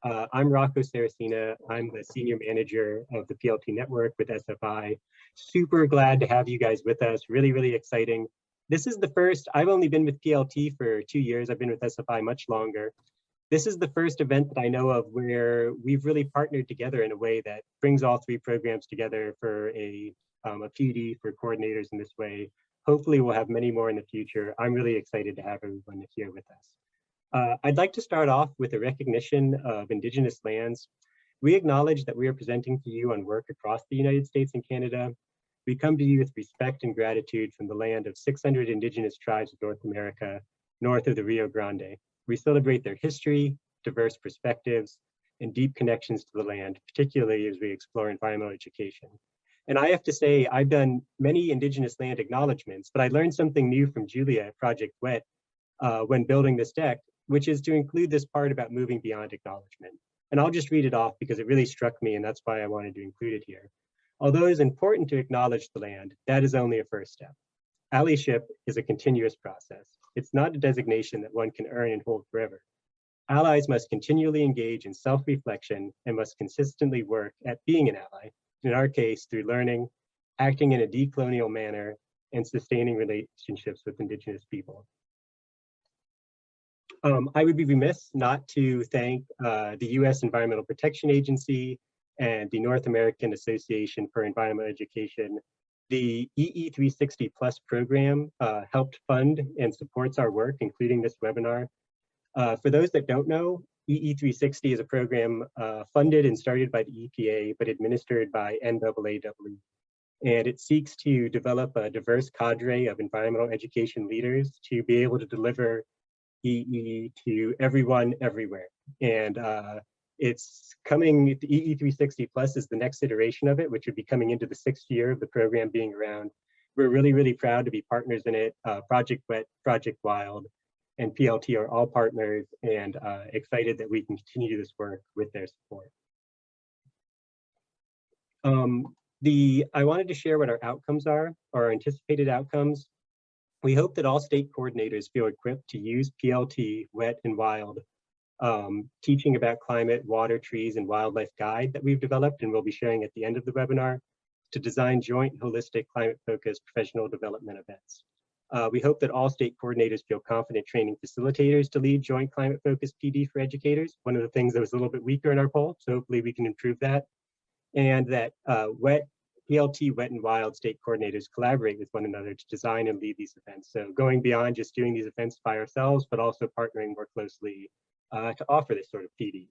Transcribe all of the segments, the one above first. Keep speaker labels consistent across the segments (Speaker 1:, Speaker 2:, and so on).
Speaker 1: I'm Rocco Saracena. I'm the Senior Manager of the PLT Network with SFI. Super glad to have you guys with us. Really, really exciting. This is the first, I've only been with PLT for 2 years. I've been with SFI much longer. This is the first event that I know of where we've really partnered together in a way that brings all three programs together for a PD for coordinators in this way. Hopefully we'll have many more in the future. I'm really excited to have everyone here with us. I'd like to start off with a recognition of Indigenous lands. We acknowledge that we are presenting to you on work across the United States and Canada. We come to you with respect and gratitude from the land of 600 Indigenous tribes of North America, north of the Rio Grande. We celebrate their history, diverse perspectives, and deep connections to the land, particularly as we explore environmental education. And I have to say, I've done many Indigenous land acknowledgements, but I learned something new from Julia at Project WET when building this deck, which is to include this part about moving beyond acknowledgement. And I'll just read it off because it really struck me, and that's why I wanted to include it here. Although it is important to acknowledge the land, that is only a first step. Allyship is a continuous process. It's not a designation that one can earn and hold forever. Allies must continually engage in self-reflection and must consistently work at being an ally, in our case, through learning, acting in a decolonial manner, and sustaining relationships with Indigenous people. I would be remiss not to thank the U.S. Environmental Protection Agency and the North American Association for Environmental Education. The EE360 Plus program helped fund and supports our work, including this webinar. For those that don't know, EE360 is a program funded and started by the EPA, but administered by NAAW. And it seeks to develop a diverse cadre of environmental education leaders to be able to deliver EE to everyone, everywhere. And it's coming, the EE360 Plus is the next iteration of it, which would be coming into the 6th year of the program being around. We're really, really proud to be partners in it. Project WET, Project WILD, and PLT are all partners, and excited that we can continue this work with their support. I wanted to share what our outcomes are, our anticipated outcomes. We hope that all state coordinators feel equipped to use PLT, WET, and WILD, teaching about climate, water, trees, and wildlife guide that we've developed and we'll be sharing at the end of the webinar to design joint, holistic, climate-focused professional development events. We hope that all state coordinators feel confident training facilitators to lead joint climate-focused PD for educators. One of the things that was a little bit weaker in our poll, so hopefully we can improve that. And that PLT, WET, and WILD state coordinators collaborate with one another to design and lead these events. So going beyond just doing these events by ourselves, but also partnering more closely to offer this sort of PD.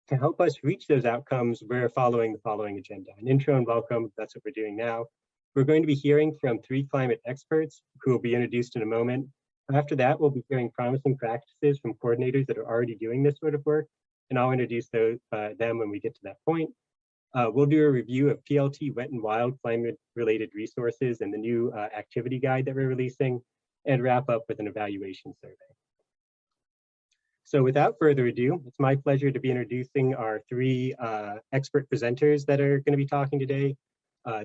Speaker 1: To help us reach those outcomes, we're following the following agenda. An intro and welcome, that's what we're doing now. We're going to be hearing from 3 climate experts who will be introduced in a moment. After that, we'll be hearing promising practices from coordinators that are already doing this sort of work, and I'll introduce them when we get to that point. We'll do a review of PLT, WET, and WILD climate-related resources and the new activity guide that we're releasing, and wrap up with an evaluation survey. So without further ado, it's my pleasure to be introducing our 3 expert presenters that are going to be talking today.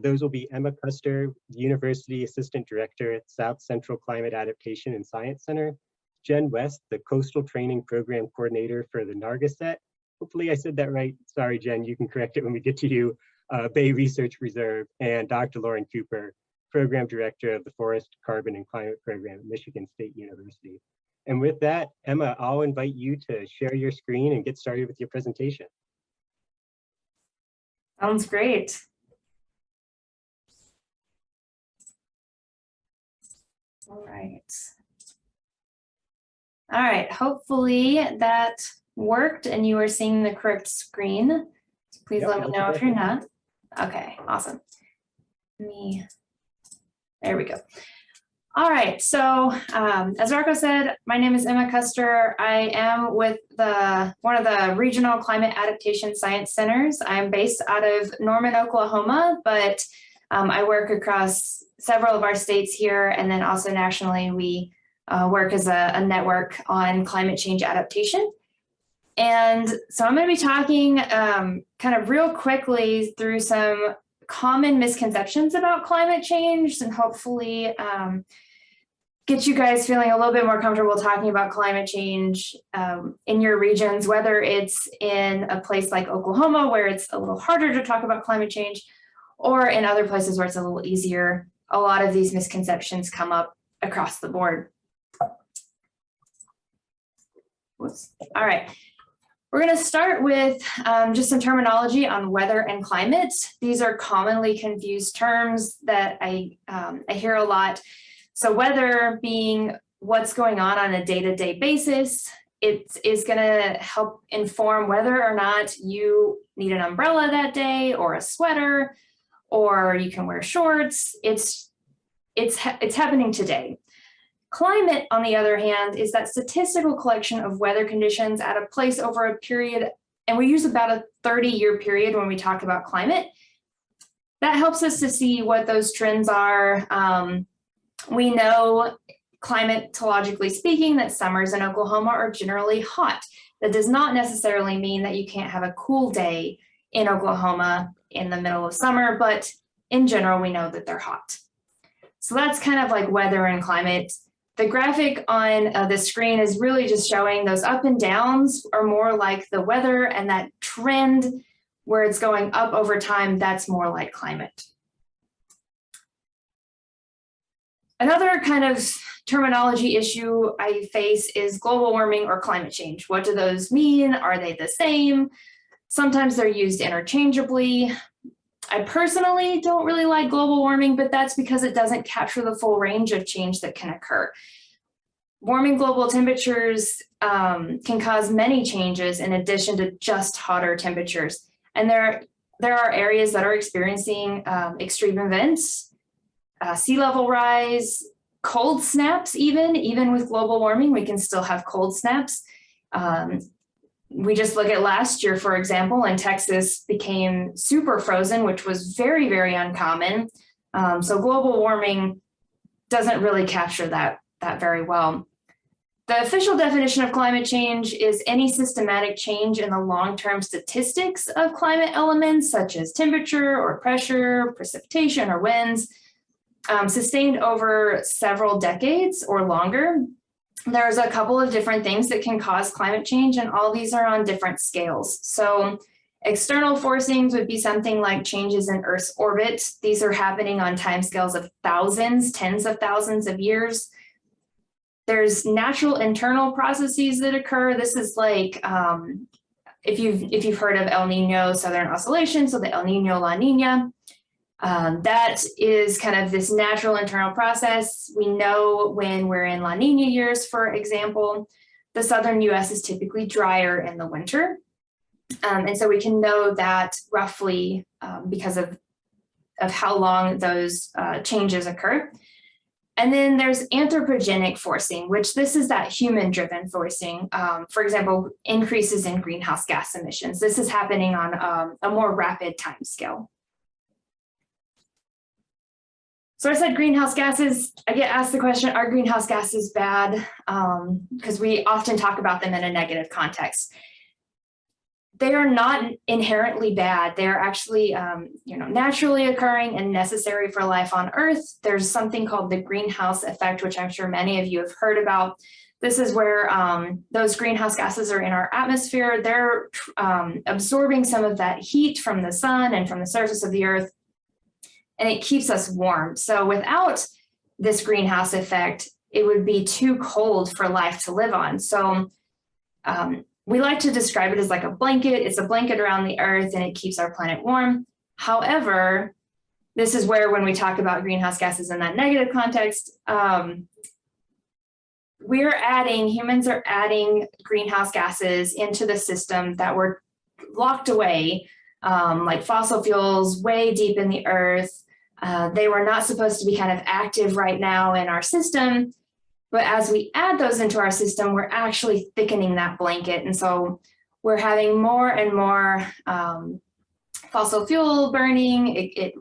Speaker 1: Those will be Emma Kuster, University Assistant Director at South Central Climate Adaptation and Science Center, Jen West, the Coastal Training Program Coordinator for the Narragansett. Hopefully I said that right. Sorry, Jen, you can correct it when we get to you. Bay Research Reserve, and Dr. Lauren Cooper, Program Director of the Forest, Carbon, and Climate Program at Michigan State University. And with that, Emma, I'll invite you to share your screen and get started with your presentation.
Speaker 2: Sounds great. All right, hopefully that worked and you are seeing the correct screen. So please let me know if you're not. Okay, awesome. There we go. All right, so as Rocco said, my name is Emma Kuster. I am with one of the regional climate adaptation science centers. I'm based out of Norman, Oklahoma, but I work across several of our states here, and then also nationally, we work as a network on climate change adaptation. And so I'm going to be talking kind of real quickly through some common misconceptions about climate change and hopefully get you guys feeling a little bit more comfortable talking about climate change in your regions, whether it's in a place like Oklahoma, where it's a little harder to talk about climate change, or in other places where it's a little easier. A lot of these misconceptions come up across the board. Whoops. All right. We're going to start with just some terminology on weather and climate. These are commonly confused terms that I hear a lot. So weather being what's going on a day-to-day basis. It is going to help inform whether or not you need an umbrella that day or a sweater, or you can wear shorts. It's happening today. Climate, on the other hand, is that statistical collection of weather conditions at a place over a period, and we use about a 30-year period when we talk about climate. That helps us to see what those trends are. We know, climatologically speaking, that summers in Oklahoma are generally hot. That does not necessarily mean that you can't have a cool day in Oklahoma in the middle of summer, but in general, we know that they're hot. So that's kind of like weather and climate. The graphic on the screen is really just showing those up and downs are more like the weather, and that trend where it's going up over time, that's more like climate. Another kind of terminology issue I face is global warming or climate change. What do those mean? Are they the same? Sometimes they're used interchangeably. I personally don't really like global warming, but that's because it doesn't capture the full range of change that can occur. Warming global temperatures can cause many changes in addition to just hotter temperatures. And there are areas that are experiencing extreme events, sea level rise, cold snaps, even with global warming, we can still have cold snaps. We just look at last year, for example, and Texas became super frozen, which was very, very uncommon. So global warming doesn't really capture that very well. The official definition of climate change is any systematic change in the long-term statistics of climate elements, such as temperature or pressure, precipitation or winds, sustained over several decades or longer. There's a couple of different things that can cause climate change, and all these are on different scales. So external forcings would be something like changes in Earth's orbit. These are happening on timescales of thousands, tens of thousands of years. There's natural internal processes that occur. This is like, if you've heard of El Nino Southern Oscillation, so the El Nino La Nina, that is kind of this natural internal process. We know when we're in La Nina years, for example, the southern US is typically drier in the winter. And so we can know that roughly because of how long those changes occur. And then there's anthropogenic forcing, which this is that human-driven forcing. For example, increases in greenhouse gas emissions. This is happening on a more rapid time scale. So I said greenhouse gases. I get asked the question, are greenhouse gases bad? Because we often talk about them in a negative context. They are not inherently bad. They are actually naturally occurring and necessary for life on Earth. There's something called the greenhouse effect, which I'm sure many of you have heard about. This is where those greenhouse gases are in our atmosphere. They're absorbing some of that heat from the sun and from the surface of the Earth, and it keeps us warm. So without this greenhouse effect, it would be too cold for life to live on. So we like to describe it as like a blanket. It's a blanket around the Earth, and it keeps our planet warm. However, this is where, when we talk about greenhouse gases in that negative context, humans are adding greenhouse gases into the system that were locked away, like fossil fuels way deep in the Earth. They were not supposed to be kind of active right now in our system. But as we add those into our system, we're actually thickening that blanket. And so we're having more and more fossil fuel burning. It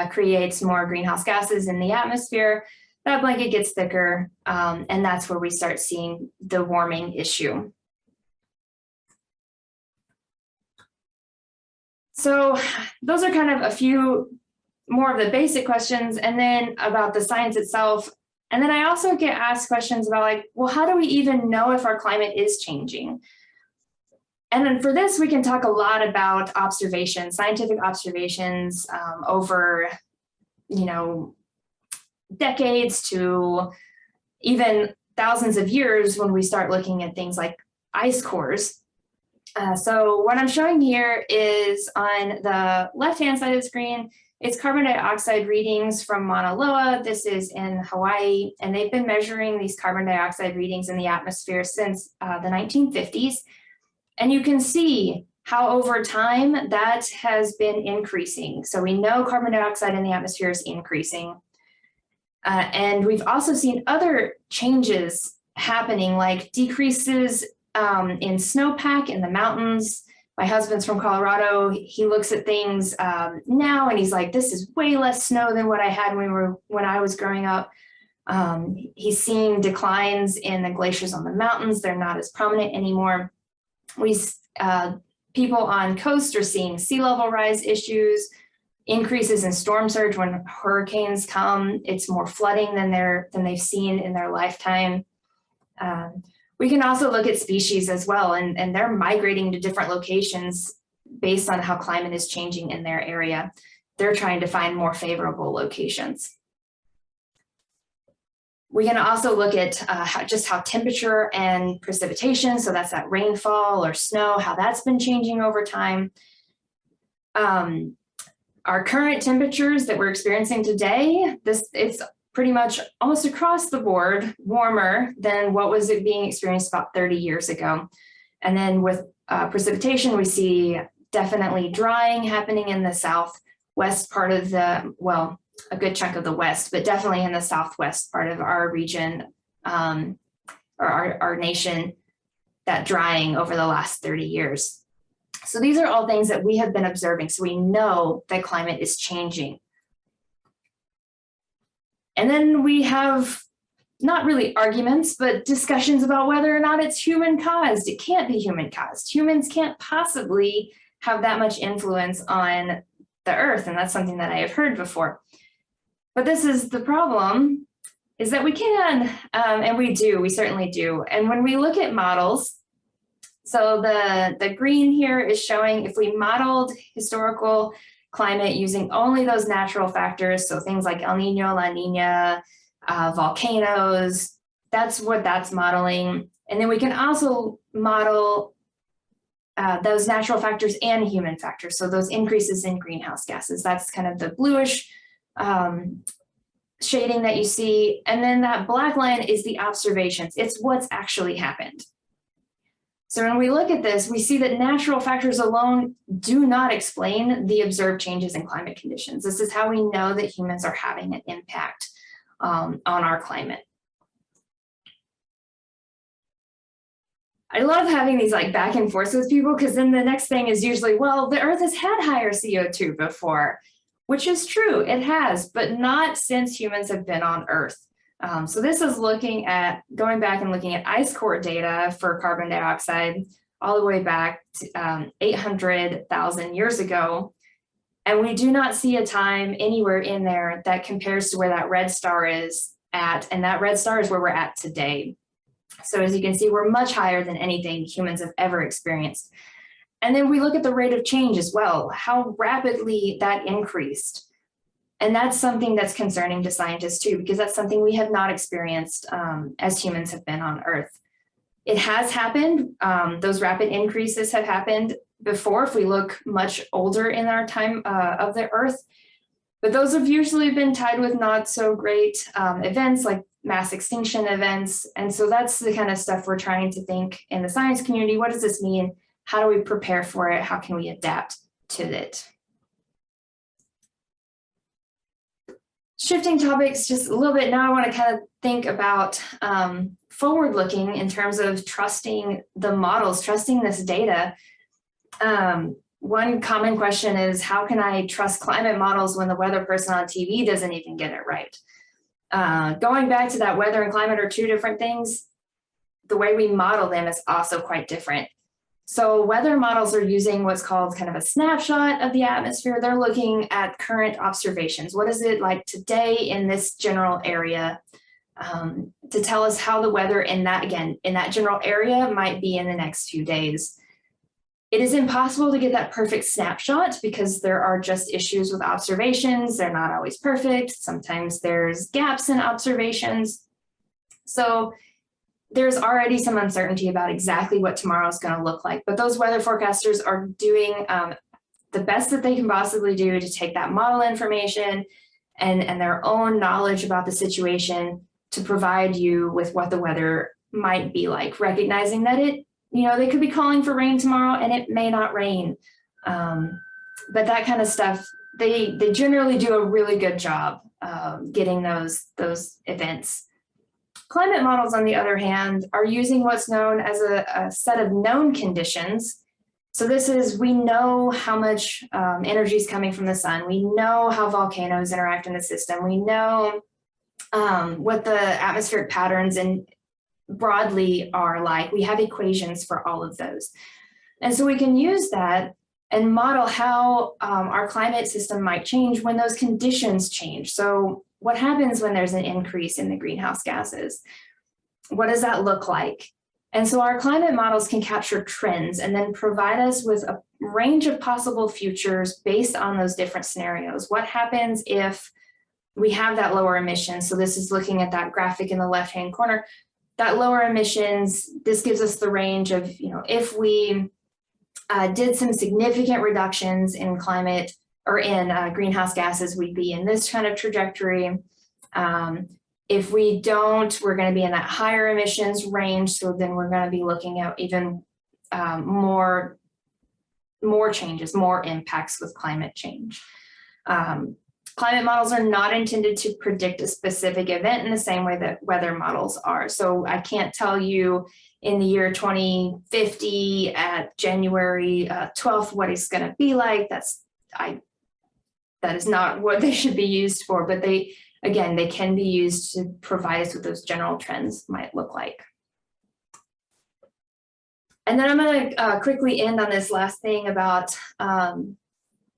Speaker 2: creates more greenhouse gases in the atmosphere. That blanket gets thicker, and that's where we start seeing the warming issue. So those are kind of a few more of the basic questions. And then about the science itself, And then I also get asked questions about like, well, how do we even know if our climate is changing? And then for this, we can talk a lot about observations, scientific observations over, decades to even thousands of years when we start looking at things like ice cores. So what I'm showing here is on the left-hand side of the screen, it's carbon dioxide readings from Mauna Loa. This is in Hawaii, and they've been measuring these carbon dioxide readings in the atmosphere since the 1950s. And you can see how over time that has been increasing. So we know carbon dioxide in the atmosphere is increasing. And we've also seen other changes happening, like decreases in snowpack in the mountains. My husband's from Colorado. He looks at things now and he's like, this is way less snow than what I had when I was growing up. He's seeing declines in the glaciers on the mountains. They're not as prominent anymore. People on coast are seeing sea level rise issues, increases in storm surge when hurricanes come. It's more flooding than they've seen in their lifetime. We can also look at species as well, and they're migrating to different locations based on how climate is changing in their area. They're trying to find more favorable locations. We can also look at just how temperature and precipitation, so that's that rainfall or snow, how that's been changing over time. Our current temperatures that we're experiencing today, it's pretty much almost across the board warmer than what was it being experienced about 30 years ago. And then with precipitation, we see definitely drying happening in the southwest part of the, a good chunk of the west, but definitely in the southwest part of our region or our nation, that drying over the last 30 years. So these are all things that we have been observing. So we know that climate is changing. And then we have not really arguments, but discussions about whether or not it's human caused. It can't be human caused. Humans can't possibly have that much influence on the earth. And that's something that I have heard before. But this is the problem, is that we can, and we certainly do. And when we look at models, so the green here is showing if we modeled historical climate using only those natural factors, so things like El Nino, La Nina, volcanoes, that's what that's modeling. And then we can also model those natural factors and human factors, so those increases in greenhouse gases. That's kind of the bluish shading that you see. And then that black line is the observations. It's what's actually happened. So when we look at this, we see that natural factors alone do not explain the observed changes in climate conditions. This is how we know that humans are having an impact on our climate. I love having these like back and forth with people, because then the next thing is usually, well, the Earth has had higher CO2 before, which is true, it has, but not since humans have been on Earth. So this is looking at, going back and looking at ice core data for carbon dioxide all the way back to 800,000 years ago. And we do not see a time anywhere in there that compares to where that red star is at. And that red star is where we're at today. So as you can see, we're much higher than anything humans have ever experienced. And then we look at the rate of change as well, how rapidly that increased. And that's something that's concerning to scientists too, because that's something we have not experienced as humans have been on Earth. It has happened. Those rapid increases have happened before if we look much older in our time of the Earth. But those have usually been tied with not so great events like mass extinction events. And so that's the kind of stuff we're trying to think in the science community. What does this mean? How do we prepare for it? How can we adapt to it? Shifting topics just a little bit now, I want to kind of think about forward looking in terms of trusting the models, trusting this data. One common question is, how can I trust climate models when the weather person on TV doesn't even get it right? Going back to that, weather and climate are two different things. The way we model them is also quite different. So weather models are using what's called kind of a snapshot of the atmosphere. They're looking at current observations. What is it like today in this general area? to tell us how the weather in that, again, in that general area might be in the next few days. It is impossible to get that perfect snapshot because there are just issues with observations. They're not always perfect. Sometimes there's gaps in observations. So there's already some uncertainty about exactly what tomorrow is going to look like, but those weather forecasters are doing the best that they can possibly do to take that model information and their own knowledge about the situation to provide you with what the weather might be like, recognizing that they could be calling for rain tomorrow and it may not rain. But that kind of stuff, they generally do a really good job getting those events. Climate models, on the other hand, are using what's known as a set of known conditions. So this is, we know how much energy is coming from the sun. We know how volcanoes interact in the system. We know what the atmospheric patterns and broadly are like. We have equations for all of those. And so we can use that and model how our climate system might change when those conditions change. So what happens when there's an increase in the greenhouse gases? What does that look like? And so our climate models can capture trends and then provide us with a range of possible futures based on those different scenarios. What happens if we have that lower emissions? So this is looking at that graphic in the left-hand corner. That lower emissions, this gives us the range of, if we did some significant reductions in climate or in greenhouse gases, we'd be in this kind of trajectory. If we don't, we're going to be in that higher emissions range. So then we're going to be looking at even more changes, more impacts with climate change. Climate models are not intended to predict a specific event in the same way that weather models are. So I can't tell you in the year 2050 at January 12th what it's going to be like. That is not what they should be used for, but they can be used to provide us with those general trends might look like. And then I'm going to quickly end on this last thing about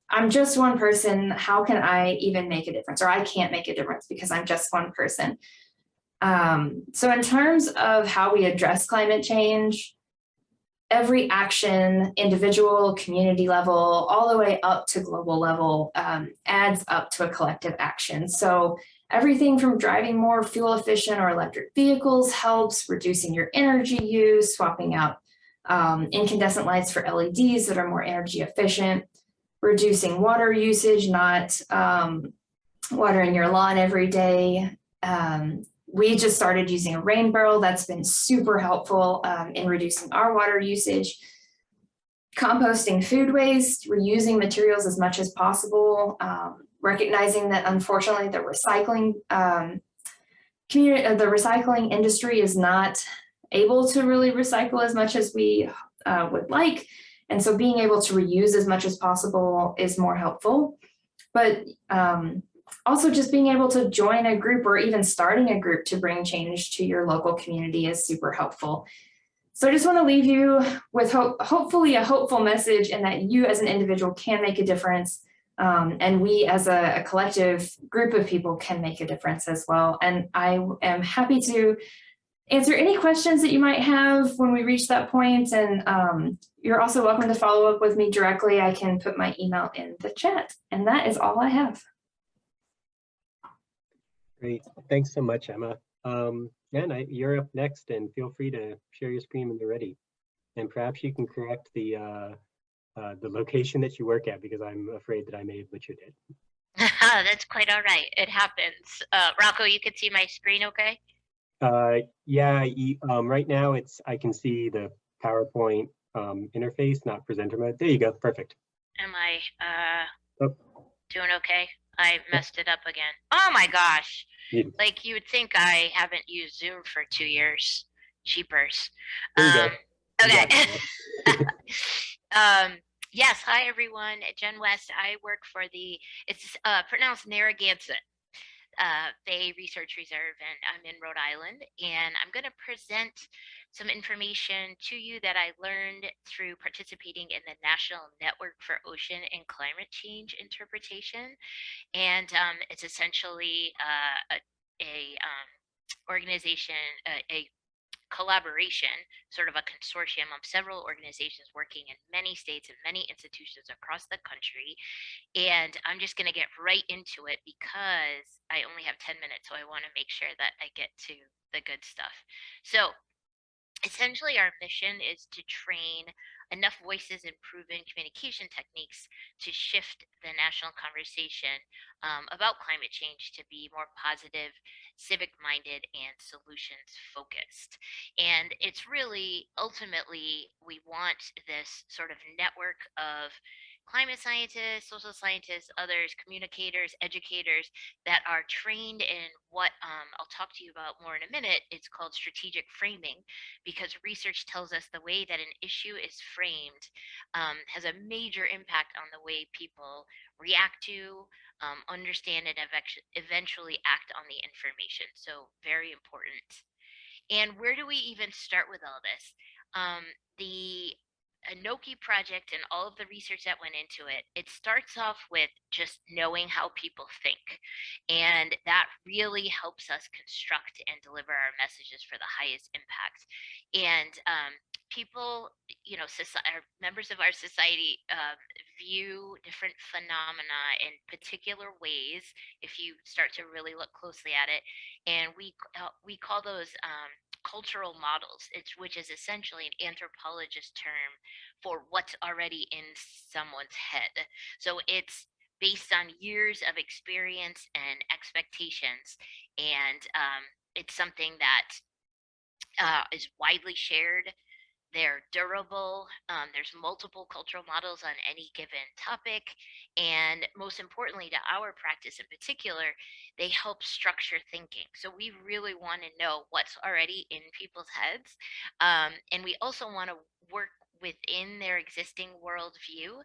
Speaker 2: I'm just one person. How can I even make a difference? Or I can't make a difference because I'm just one person. So in terms of how we address climate change, every action, individual, community level, all the way up to global level, adds up to a collective action. So everything from driving more fuel efficient or electric vehicles helps, reducing your energy use, swapping out incandescent lights for LEDs that are more energy efficient, reducing water usage, not watering your lawn every day. We just started using a rain barrel. That's been super helpful in reducing our water usage. Composting food waste, reusing materials as much as possible, recognizing that unfortunately the recycling industry is not able to really recycle as much as we would like. And so being able to reuse as much as possible is more helpful. But also just being able to join a group or even starting a group to bring change to your local community is super helpful. So I just want to leave you with hopefully a hopeful message in that you as an individual can make a difference. And we as a collective group of people can make a difference as well. And I am happy to answer any questions that you might have when we reach that point. And you're also welcome to follow up with me directly. I can put my email in the chat. And that is all I have.
Speaker 1: Great. Thanks so much, Emma. You're up next, and feel free to share your screen when you're ready. And perhaps you can correct the location that you work at, because I'm afraid that I may have butchered it.
Speaker 3: That's quite all right. It happens. Rocco, you can see my screen okay?
Speaker 1: Yeah, right now I can see the PowerPoint interface, not presenter mode. There you go, perfect.
Speaker 3: Am I doing okay? I messed it up again. Oh my gosh.
Speaker 1: Yeah.
Speaker 3: Like you would think I haven't used Zoom for 2 years. Cheapers.
Speaker 1: There you go.
Speaker 3: Okay.
Speaker 1: Exactly.
Speaker 3: Yes, hi everyone. Jen West. I work for it's pronounced Narragansett Bay Research Reserve, and I'm in Rhode Island, and I'm going to present some information to you that I learned through participating in the National Network for Ocean and Climate Change Interpretation. And it's essentially organization, a collaboration, sort of a consortium of several organizations working in many states and many institutions across the country. And I'm just going to get right into it because I only have 10 minutes, so I want to make sure that I get to the good stuff. So essentially, our mission is to train enough voices in proven communication techniques to shift the national conversation about climate change to be more positive, civic minded, and solutions focused. And it's really ultimately, we want this sort of network of climate scientists, social scientists, others, communicators, educators that are trained in what I'll talk to you about more in a minute. It's called strategic framing, because research tells us the way that an issue is framed has a major impact on the way people react to, understand, and eventually act on the information. So very important. And where do we even start with all this? The Anoki project and all of the research that went into it, it starts off with just knowing how people think. And that really helps us construct and deliver our messages for the highest impact. And people, members of our society view different phenomena in particular ways if you start to really look closely at it. And we call those cultural models, which is essentially an anthropologist term for what's already in someone's head. So it's based on years of experience and expectations, and it's something that is widely shared. They're durable. There's multiple cultural models on any given topic. And most importantly, to our practice in particular, they help structure thinking. So we really want to know what's already in people's heads. And we also want to work within their existing worldview,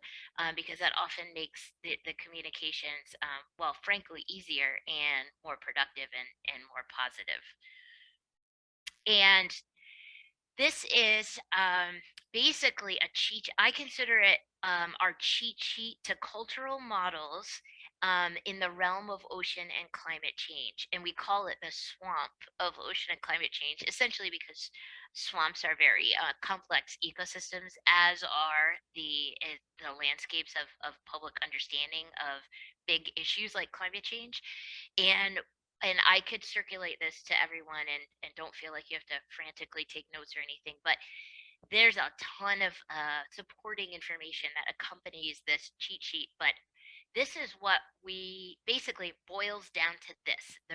Speaker 3: because that often makes the communications, well, frankly, easier and more productive and more positive. And this is basically a cheat. I consider it our cheat sheet to cultural models in the realm of ocean and climate change. And we call it the swamp of ocean and climate change, essentially because swamps are very complex ecosystems, as are the landscapes of public understanding of big issues like climate change. And I could circulate this to everyone, and don't feel like you have to frantically take notes or anything, but there's a ton of supporting information that accompanies this cheat sheet. But this is what we basically boils down to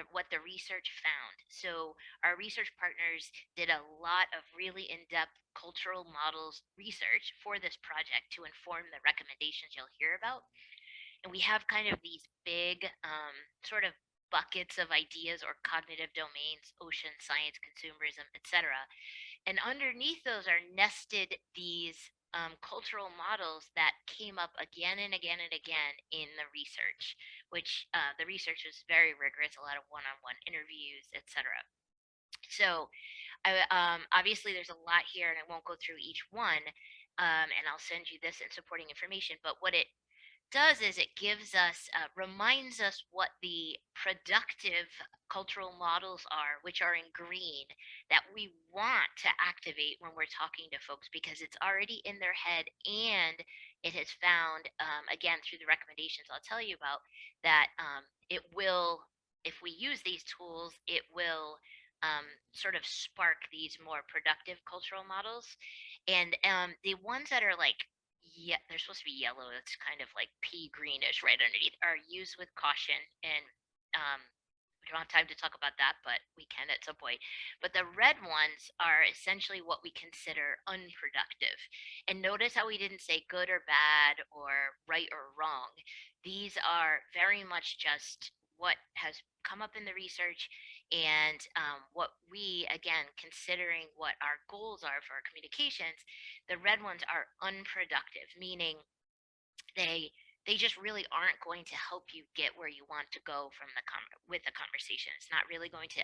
Speaker 3: what the research found. So our research partners did a lot of really in-depth cultural models research for this project to inform the recommendations you'll hear about. And we have kind of these big sort of buckets of ideas or cognitive domains: ocean, science, consumerism, etc. And underneath those are nested these cultural models that came up again and again and again in the research, which the research was very rigorous, a lot of one-on-one interviews, etc. So obviously there's a lot here, and I won't go through each one, and I'll send you this in supporting information. But what it does is it gives us, reminds us what the productive cultural models are, which are in green, that we want to activate when we're talking to folks, because it's already in their head, and it has found, again, through the recommendations I'll tell you about, that it will, if we use these tools, it will sort of spark these more productive cultural models. And the ones that are like, yeah, they're supposed to be yellow. It's kind of like pea greenish right underneath, are used with caution. And we don't have time to talk about that, but we can at some point. But the red ones are essentially what we consider unproductive. And notice how we didn't say good or bad or right or wrong. These are very much just what has come up in the research, and what we, again, considering what our goals are for our communications. The red ones are unproductive, meaning they just really aren't going to help you get where you want to go from with the conversation. It's not really going to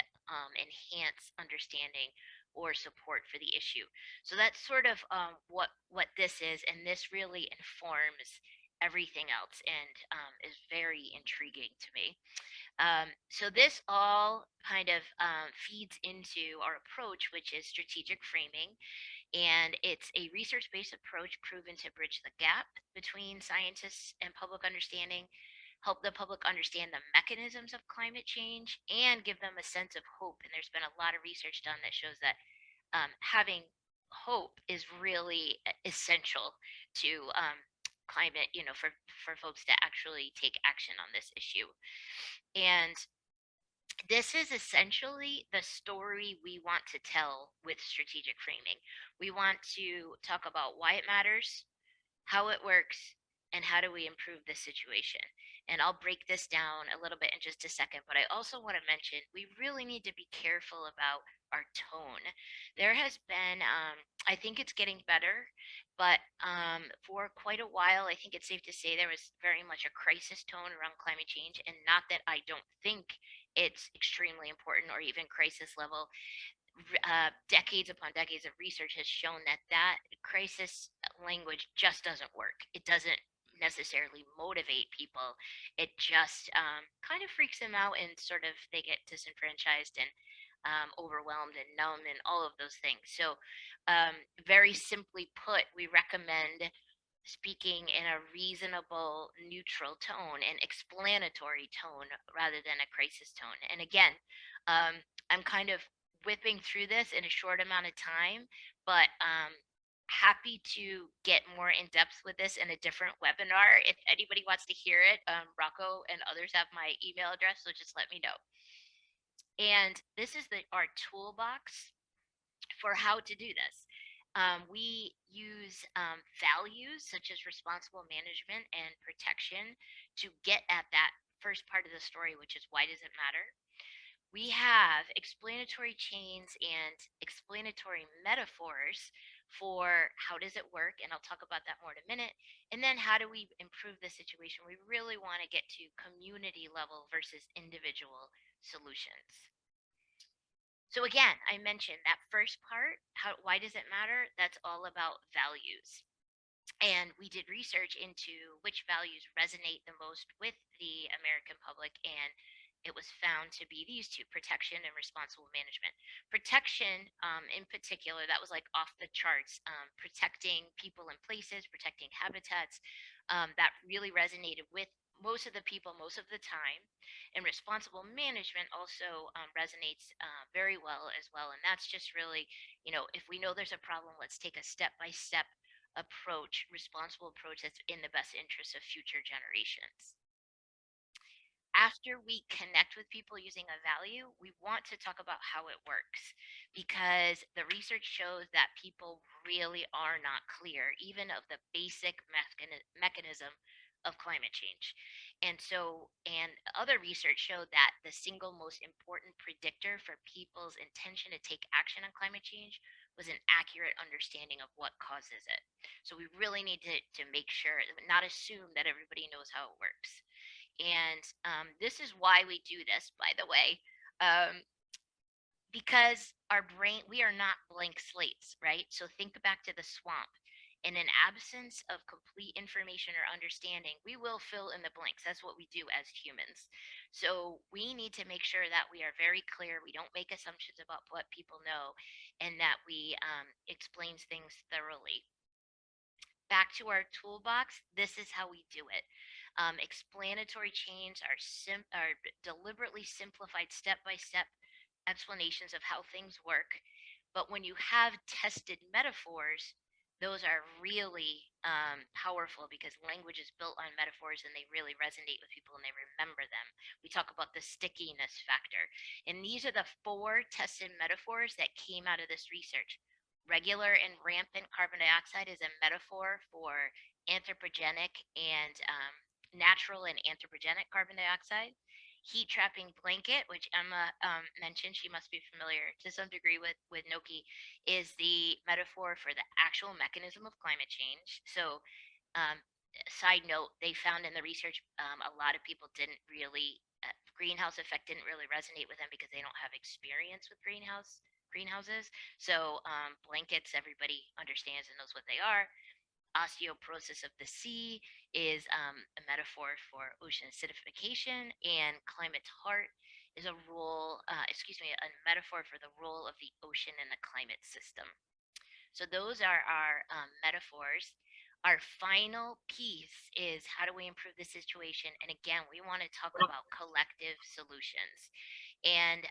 Speaker 3: enhance understanding or support for the issue. So that's sort of what this is, and this really informs everything else, and is very intriguing to me. So this all kind of feeds into our approach, which is strategic framing. And it's a research-based approach proven to bridge the gap between scientists and public understanding, help the public understand the mechanisms of climate change, and give them a sense of hope. And there's been a lot of research done that shows that having hope is really essential to climate, for folks to actually take action on this issue. And this is essentially the story we want to tell with strategic framing. We want to talk about why it matters, how it works, and how do we improve the situation. And I'll break this down a little bit in just a second, but I also want to mention we really need to be careful about our tone. There has been, I think it's getting better, but for quite a while, I think it's safe to say there was very much a crisis tone around climate change. And not that I don't think it's extremely important or even crisis level. Decades upon decades of research has shown that that crisis language just doesn't work. It doesn't necessarily motivate people. It just kind of freaks them out, and sort of they get disenfranchised and overwhelmed and numb and all of those things. So very simply put, we recommend speaking in a reasonable, neutral tone and explanatory tone rather than a crisis tone. And again, I'm kind of whipping through this in a short amount of time, but happy to get more in depth with this in a different webinar. If anybody wants to hear it, Rocco and others have my email address, so just let me know. And this is our toolbox for how to do this. We use values such as responsible management and protection to get at that first part of the story, which is why does it matter? We have explanatory chains and explanatory metaphors for how does it work, and I'll talk about that more in a minute. And then how do we improve the situation? We really want to get to community level versus individual solutions. So again, I mentioned that first part, why does it matter? That's all about values. And we did research into which values resonate the most with the American public, and it was found to be these two: protection and responsible management. Protection, in particular, that was like off the charts. Protecting people and places, protecting habitats, that really resonated with most of the people most of the time. And responsible management also resonates very well as well. And that's just really, if we know there's a problem, let's take a step-by-step approach, responsible approach that's in the best interest of future generations. After we connect with people using a value, we want to talk about how it works, because the research shows that people really are not clear, even of the basic mechanism of climate change. And other research showed that the single most important predictor for people's intention to take action on climate change was an accurate understanding of what causes it. So we really need to make sure, not assume that everybody knows how it works. And this is why we do this, by the way, because our brain, we are not blank slates, right? So think back to the swamp. In an absence of complete information or understanding, we will fill in the blanks. That's what we do as humans. So we need to make sure that we are very clear. We don't make assumptions about what people know, and that we explain things thoroughly. Back to our toolbox, this is how we do it. Explanatory chains are deliberately simplified step-by-step explanations of how things work. But when you have tested metaphors, those are really powerful, because language is built on metaphors and they really resonate with people and they remember them. We talk about the stickiness factor. And these are the 4 tested metaphors that came out of this research. Regular and rampant carbon dioxide is a metaphor for anthropogenic and natural and anthropogenic carbon dioxide. Heat trapping blanket, which Emma mentioned, she must be familiar to some degree with Noki, is the metaphor for the actual mechanism of climate change. So side note, they found in the research a lot of people didn't really, greenhouse effect didn't really resonate with them because they don't have experience with greenhouses. So blankets, everybody understands and knows what they are. osteoporosis of the sea is a metaphor for ocean acidification, and climate's heart is a metaphor for the role of the ocean in the climate system. So those are our metaphors. Our final piece is how do we improve the situation? And again, we want to talk about collective solutions and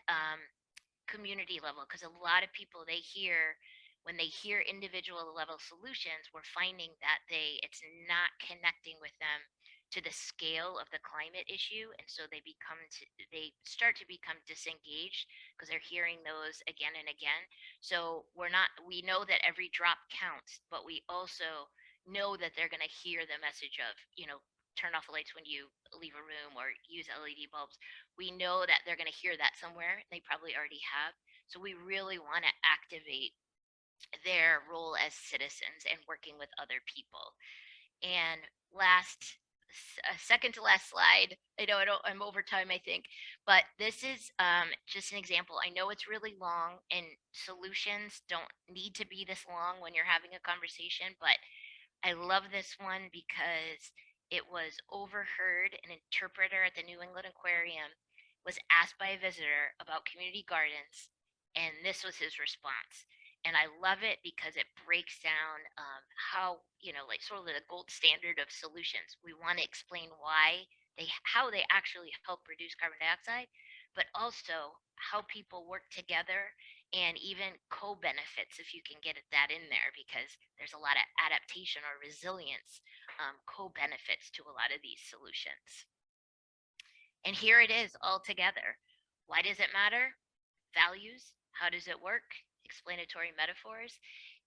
Speaker 3: community level, because a lot of people, when they hear individual level solutions, we're finding that it's not connecting with them to the scale of the climate issue, and so they start to become disengaged because they're hearing those again and again. So we know that every drop counts, but we also know that they're going to hear the message of, turn off the lights when you leave a room or use LED bulbs. We know that they're going to hear that somewhere, and they probably already have. So we really want to activate their role as citizens and working with other people. And second to last slide. I'm over time, I think, but this is just an example. I know it's really long, and solutions don't need to be this long when you're having a conversation, but I love this one because it was overheard. An interpreter at the New England Aquarium was asked by a visitor about community gardens, and this was his response. And I love it because it breaks down how, like sort of the gold standard of solutions. We want to explain how they actually help reduce carbon dioxide, but also how people work together and even co-benefits, if you can get that in there, because there's a lot of adaptation or resilience co-benefits to a lot of these solutions. And here it is all together. Why does it matter? Values. How does it work? Explanatory metaphors.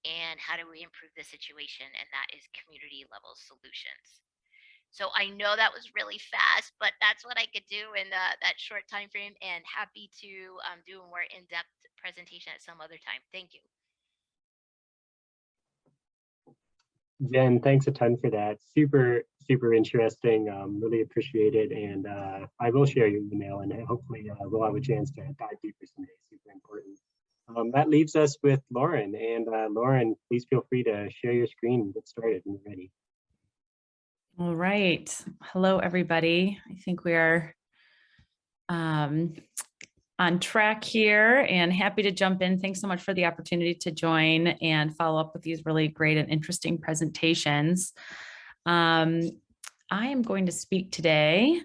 Speaker 3: And how do we improve the situation? And that is community level solutions. So I know that was really fast, but that's what I could do in that short time frame, and happy to do a more in-depth presentation at some other time. Thank you.
Speaker 1: Jen, thanks a ton for that. Super, super interesting. Really appreciate it. And I will share your email, and hopefully we'll have a chance to dive deeper someday. Super important. That leaves us with Lauren. And Lauren, please feel free to share your screen and get started when you're ready.
Speaker 4: All right. Hello, everybody. I think we are on track here and happy to jump in. Thanks so much for the opportunity to join and follow up with these really great and interesting presentations. I am going to speak today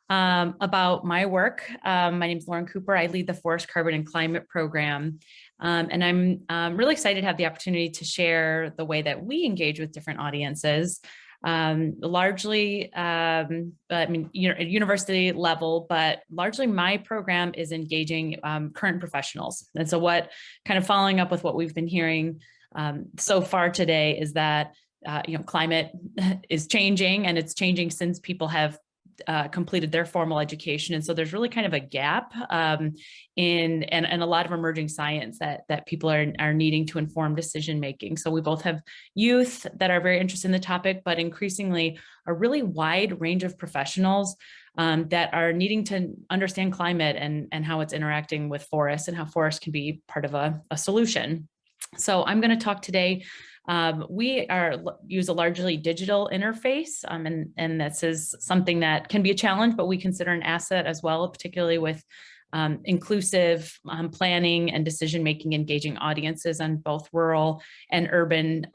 Speaker 4: about my work. My name is Lauren Cooper. I lead the Forest Carbon and Climate Program. And I'm really excited to have the opportunity to share the way that we engage with different audiences. Largely, at university level, but largely my program is engaging current professionals. And so kind of following up with what we've been hearing so far today is that, climate is changing, and it's changing since people have completed their formal education. And so there's really kind of a gap in a lot of emerging science that people are needing to inform decision making. So we both have youth that are very interested in the topic, but increasingly a really wide range of professionals that are needing to understand climate and how it's interacting with forests and how forests can be part of a solution. So I'm going to talk today. We use a largely digital interface, and this is something that can be a challenge, but we consider an asset as well, particularly with inclusive planning and decision-making, engaging audiences on both rural and urban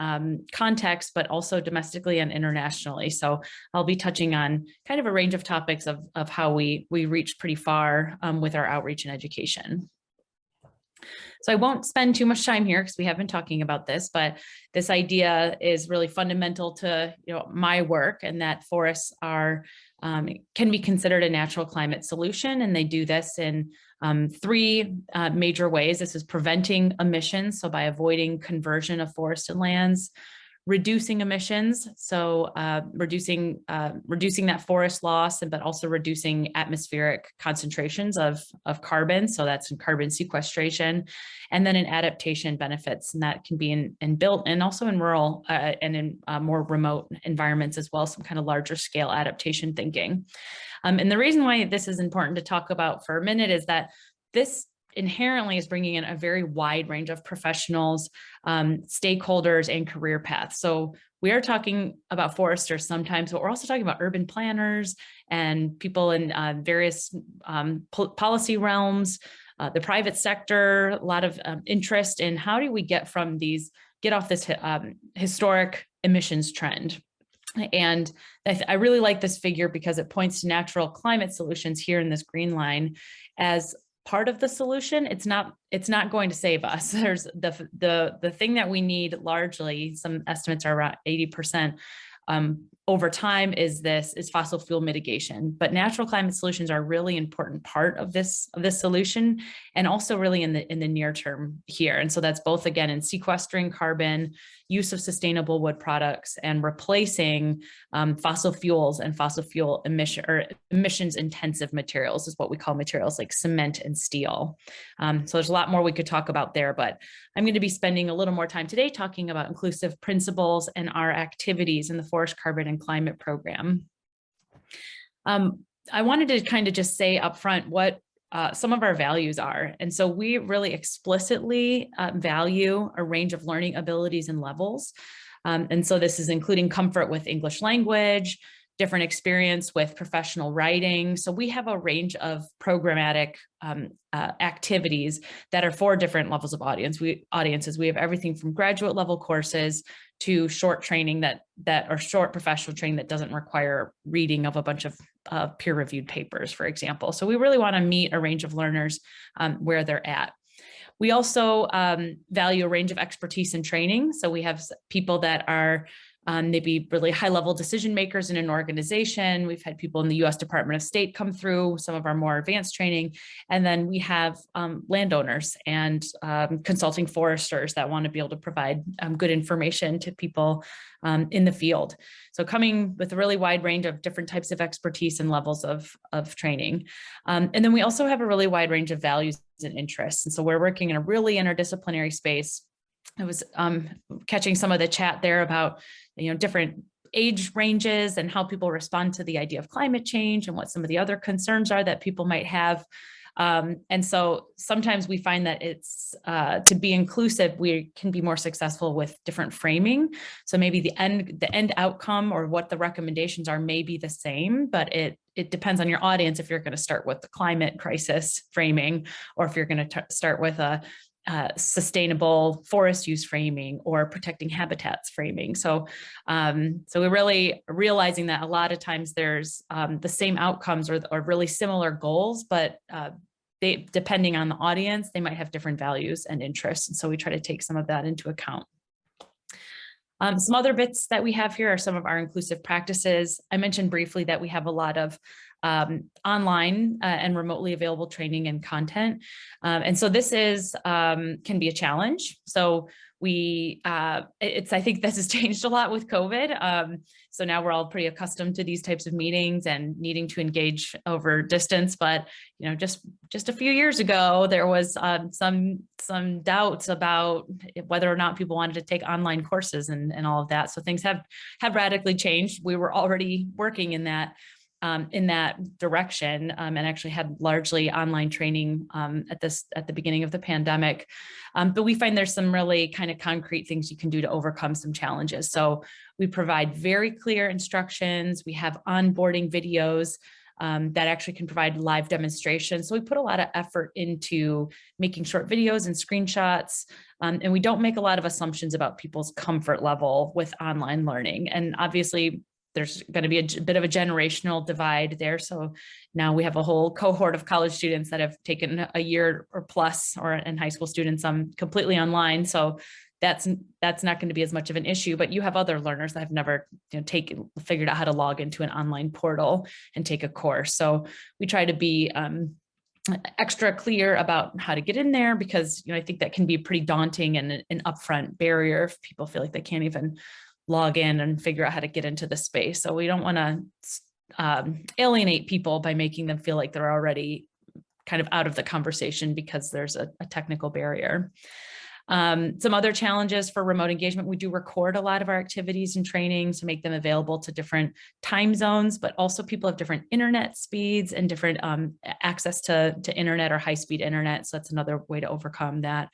Speaker 4: contexts, but also domestically and internationally. So I'll be touching on kind of a range of topics of how we reach pretty far with our outreach and education. So I won't spend too much time here because we have been talking about this, but this idea is really fundamental to my work, and that forests can be considered a natural climate solution, and they do this in three major ways. This is preventing emissions, so by avoiding conversion of forested lands, reducing emissions, so reducing that forest loss, but also reducing atmospheric concentrations of carbon, so that's in carbon sequestration, and then in adaptation benefits, and that can be in built and also in rural and in more remote environments as well, some kind of larger scale adaptation thinking. And the reason why this is important to talk about for a minute is that this inherently is bringing in a very wide range of professionals, stakeholders, and career paths. So we are talking about foresters sometimes, but we're also talking about urban planners and people in various policy realms, the private sector, a lot of interest in how do we get off this historic emissions trend. And I really like this figure because it points to natural climate solutions here in this green line as part of the solution. It's not going to save us. There's the thing that we need largely, some estimates are around 80%, over time is fossil fuel mitigation, but natural climate solutions are a really important part of this solution, and also really in the near term here. And so that's both, again, in sequestering carbon, use of sustainable wood products, and replacing fossil fuels and fossil fuel emissions intensive materials is what we call materials like cement and steel. So there's a lot more we could talk about there, but I'm going to be spending a little more time today talking about inclusive principles and our activities in the Forest Carbon and Climate Program. I wanted to kind of just say up front what some of our values are. And so we really explicitly value a range of learning abilities and levels. And so this is including comfort with English language, different experience with professional writing. So we have a range of programmatic activities that are for different levels of audiences. We have everything from graduate level courses to short training that are short professional training that doesn't require reading of a bunch of peer-reviewed papers, for example. So we really want to meet a range of learners where they're at. We also value a range of expertise and training. So we have people that are maybe really high-level decision makers in an organization. We've had people in the U.S. Department of State come through some of our more advanced training. And then we have landowners and consulting foresters that want to be able to provide good information to people in the field. So coming with a really wide range of different types of expertise and levels of training. And then we also have a really wide range of values and interests. And so we're working in a really interdisciplinary space. I was catching some of the chat there about, different age ranges and how people respond to the idea of climate change and what some of the other concerns are that people might have. And so sometimes we find that it's to be inclusive, we can be more successful with different framing. So maybe the end outcome or what the recommendations are may be the same, but it depends on your audience if you're going to start with the climate crisis framing, or if you're going to start with a sustainable forest use framing or protecting habitats framing. So we're really realizing that a lot of times there's the same outcomes or really similar goals, but they, depending on the audience, they might have different values and interests. And so we try to take some of that into account. Some other bits that we have here are some of our inclusive practices. I mentioned briefly that we have a lot of online and remotely available training and content. And so this can be a challenge. So I think this has changed a lot with COVID. So now we're all pretty accustomed to these types of meetings and needing to engage over distance. But, just a few years ago, there was some doubts about whether or not people wanted to take online courses and all of that. So things have radically changed. We were already working in that direction, and actually had largely online training at the beginning of the pandemic. But we find there's some really kind of concrete things you can do to overcome some challenges. So we provide very clear instructions. We have onboarding videos that actually can provide live demonstrations. So we put a lot of effort into making short videos and screenshots, and we don't make a lot of assumptions about people's comfort level with online learning. And obviously, there's going to be a bit of a generational divide there. So now we have a whole cohort of college students that have taken a year or plus, and high school students completely online. So that's not going to be as much of an issue. But you have other learners that have never figured out how to log into an online portal and take a course. So we try to be extra clear about how to get in there, because I think that can be pretty daunting and an upfront barrier if people feel like they can't even log in and figure out how to get into the space. So we don't want to alienate people by making them feel like they're already kind of out of the conversation because there's a technical barrier. Some other challenges for remote engagement: we do record a lot of our activities and trainings to make them available to different time zones, but also people have different internet speeds and different access to internet or high-speed internet. So that's another way to overcome that.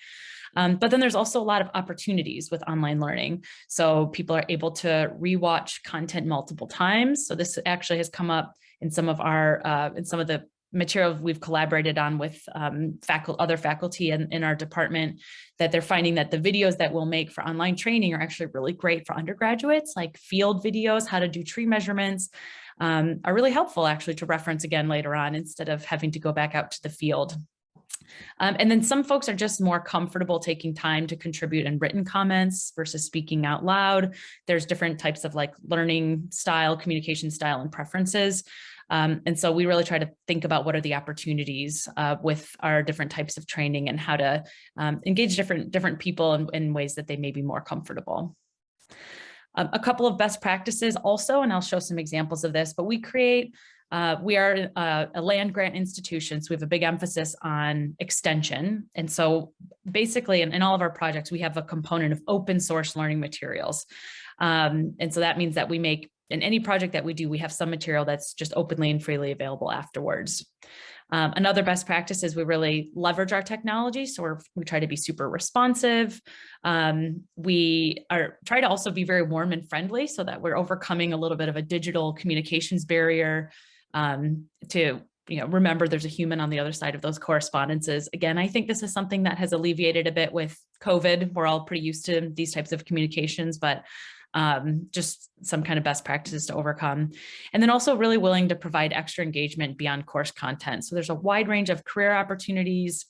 Speaker 4: But then there's also a lot of opportunities with online learning. So people are able to rewatch content multiple times. So this actually has come up in some of our, in some of the material we've collaborated on with other faculty in our department, that they're finding that the videos that we'll make for online training are actually really great for undergraduates, like field videos, how to do tree measurements, are really helpful actually to reference again later on instead of having to go back out to the field. And then some folks are just more comfortable taking time to contribute in written comments versus speaking out loud. There's different types of like learning style, communication style, and preferences. And so we really try to think about what are the opportunities with our different types of training and how to engage different people in ways that they may be more comfortable. A couple of best practices also, and I'll show some examples of this, but we are a land grant institution, so we have a big emphasis on extension. And so basically in all of our projects, we have a component of open source learning materials. And so that means that we make, in any project that we do, we have some material that's just openly and freely available afterwards. Another best practice is we really leverage our technology. So we try to be super responsive. We try to also be very warm and friendly so that we're overcoming a little bit of a digital communications barrier to remember there's a human on the other side of those correspondences. Again, I think this is something that has alleviated a bit with COVID. We're all pretty used to these types of communications, but just some kind of best practices to overcome. And then also really willing to provide extra engagement beyond course content. So there's a wide range of career opportunities.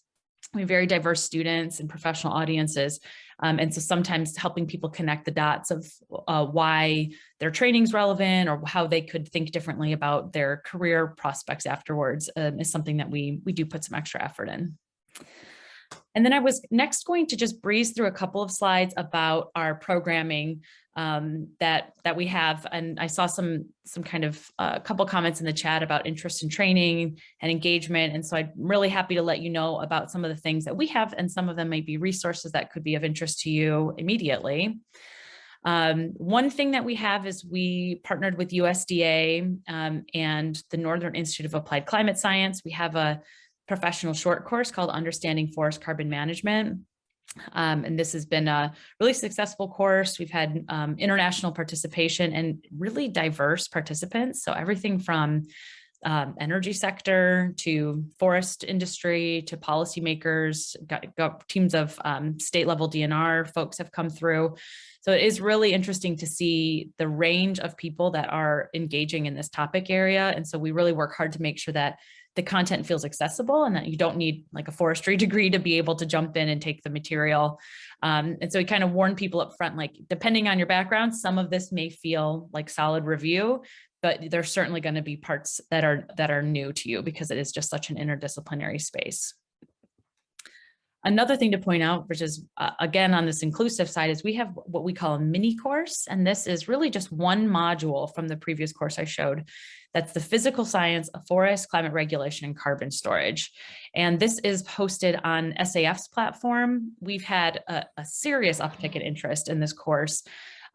Speaker 4: We have very diverse students and professional audiences. And so sometimes helping people connect the dots of why their training's relevant or how they could think differently about their career prospects afterwards is something that we do put some extra effort in. And then I was next going to just breeze through a couple of slides about our programming that we have. And I saw some kind of a couple comments in the chat about interest in training and engagement. And so I'm really happy to let you know about some of the things that we have, and some of them may be resources that could be of interest to you immediately. One thing that we have is we partnered with USDA and the Northern Institute of Applied Climate Science. We have a professional short course called Understanding Forest Carbon Management. And this has been a really successful course. We've had international participation and really diverse participants. So everything from energy sector to forest industry to policymakers, got teams of state level DNR folks have come through. So it is really interesting to see the range of people that are engaging in this topic area. And so we really work hard to make sure that the content feels accessible and that you don't need like a forestry degree to be able to jump in and take the material. And so we kind of warn people up front, like depending on your background, some of this may feel like solid review, but there's certainly going to be parts that are new to you because it is just such an interdisciplinary space. Another thing to point out, which is again on this inclusive side, is we have what we call a mini course. And this is really just one module from the previous course I showed. That's the physical science of forest, climate regulation, and carbon storage. And this is hosted on SAF's platform. We've had a serious uptick in interest in this course.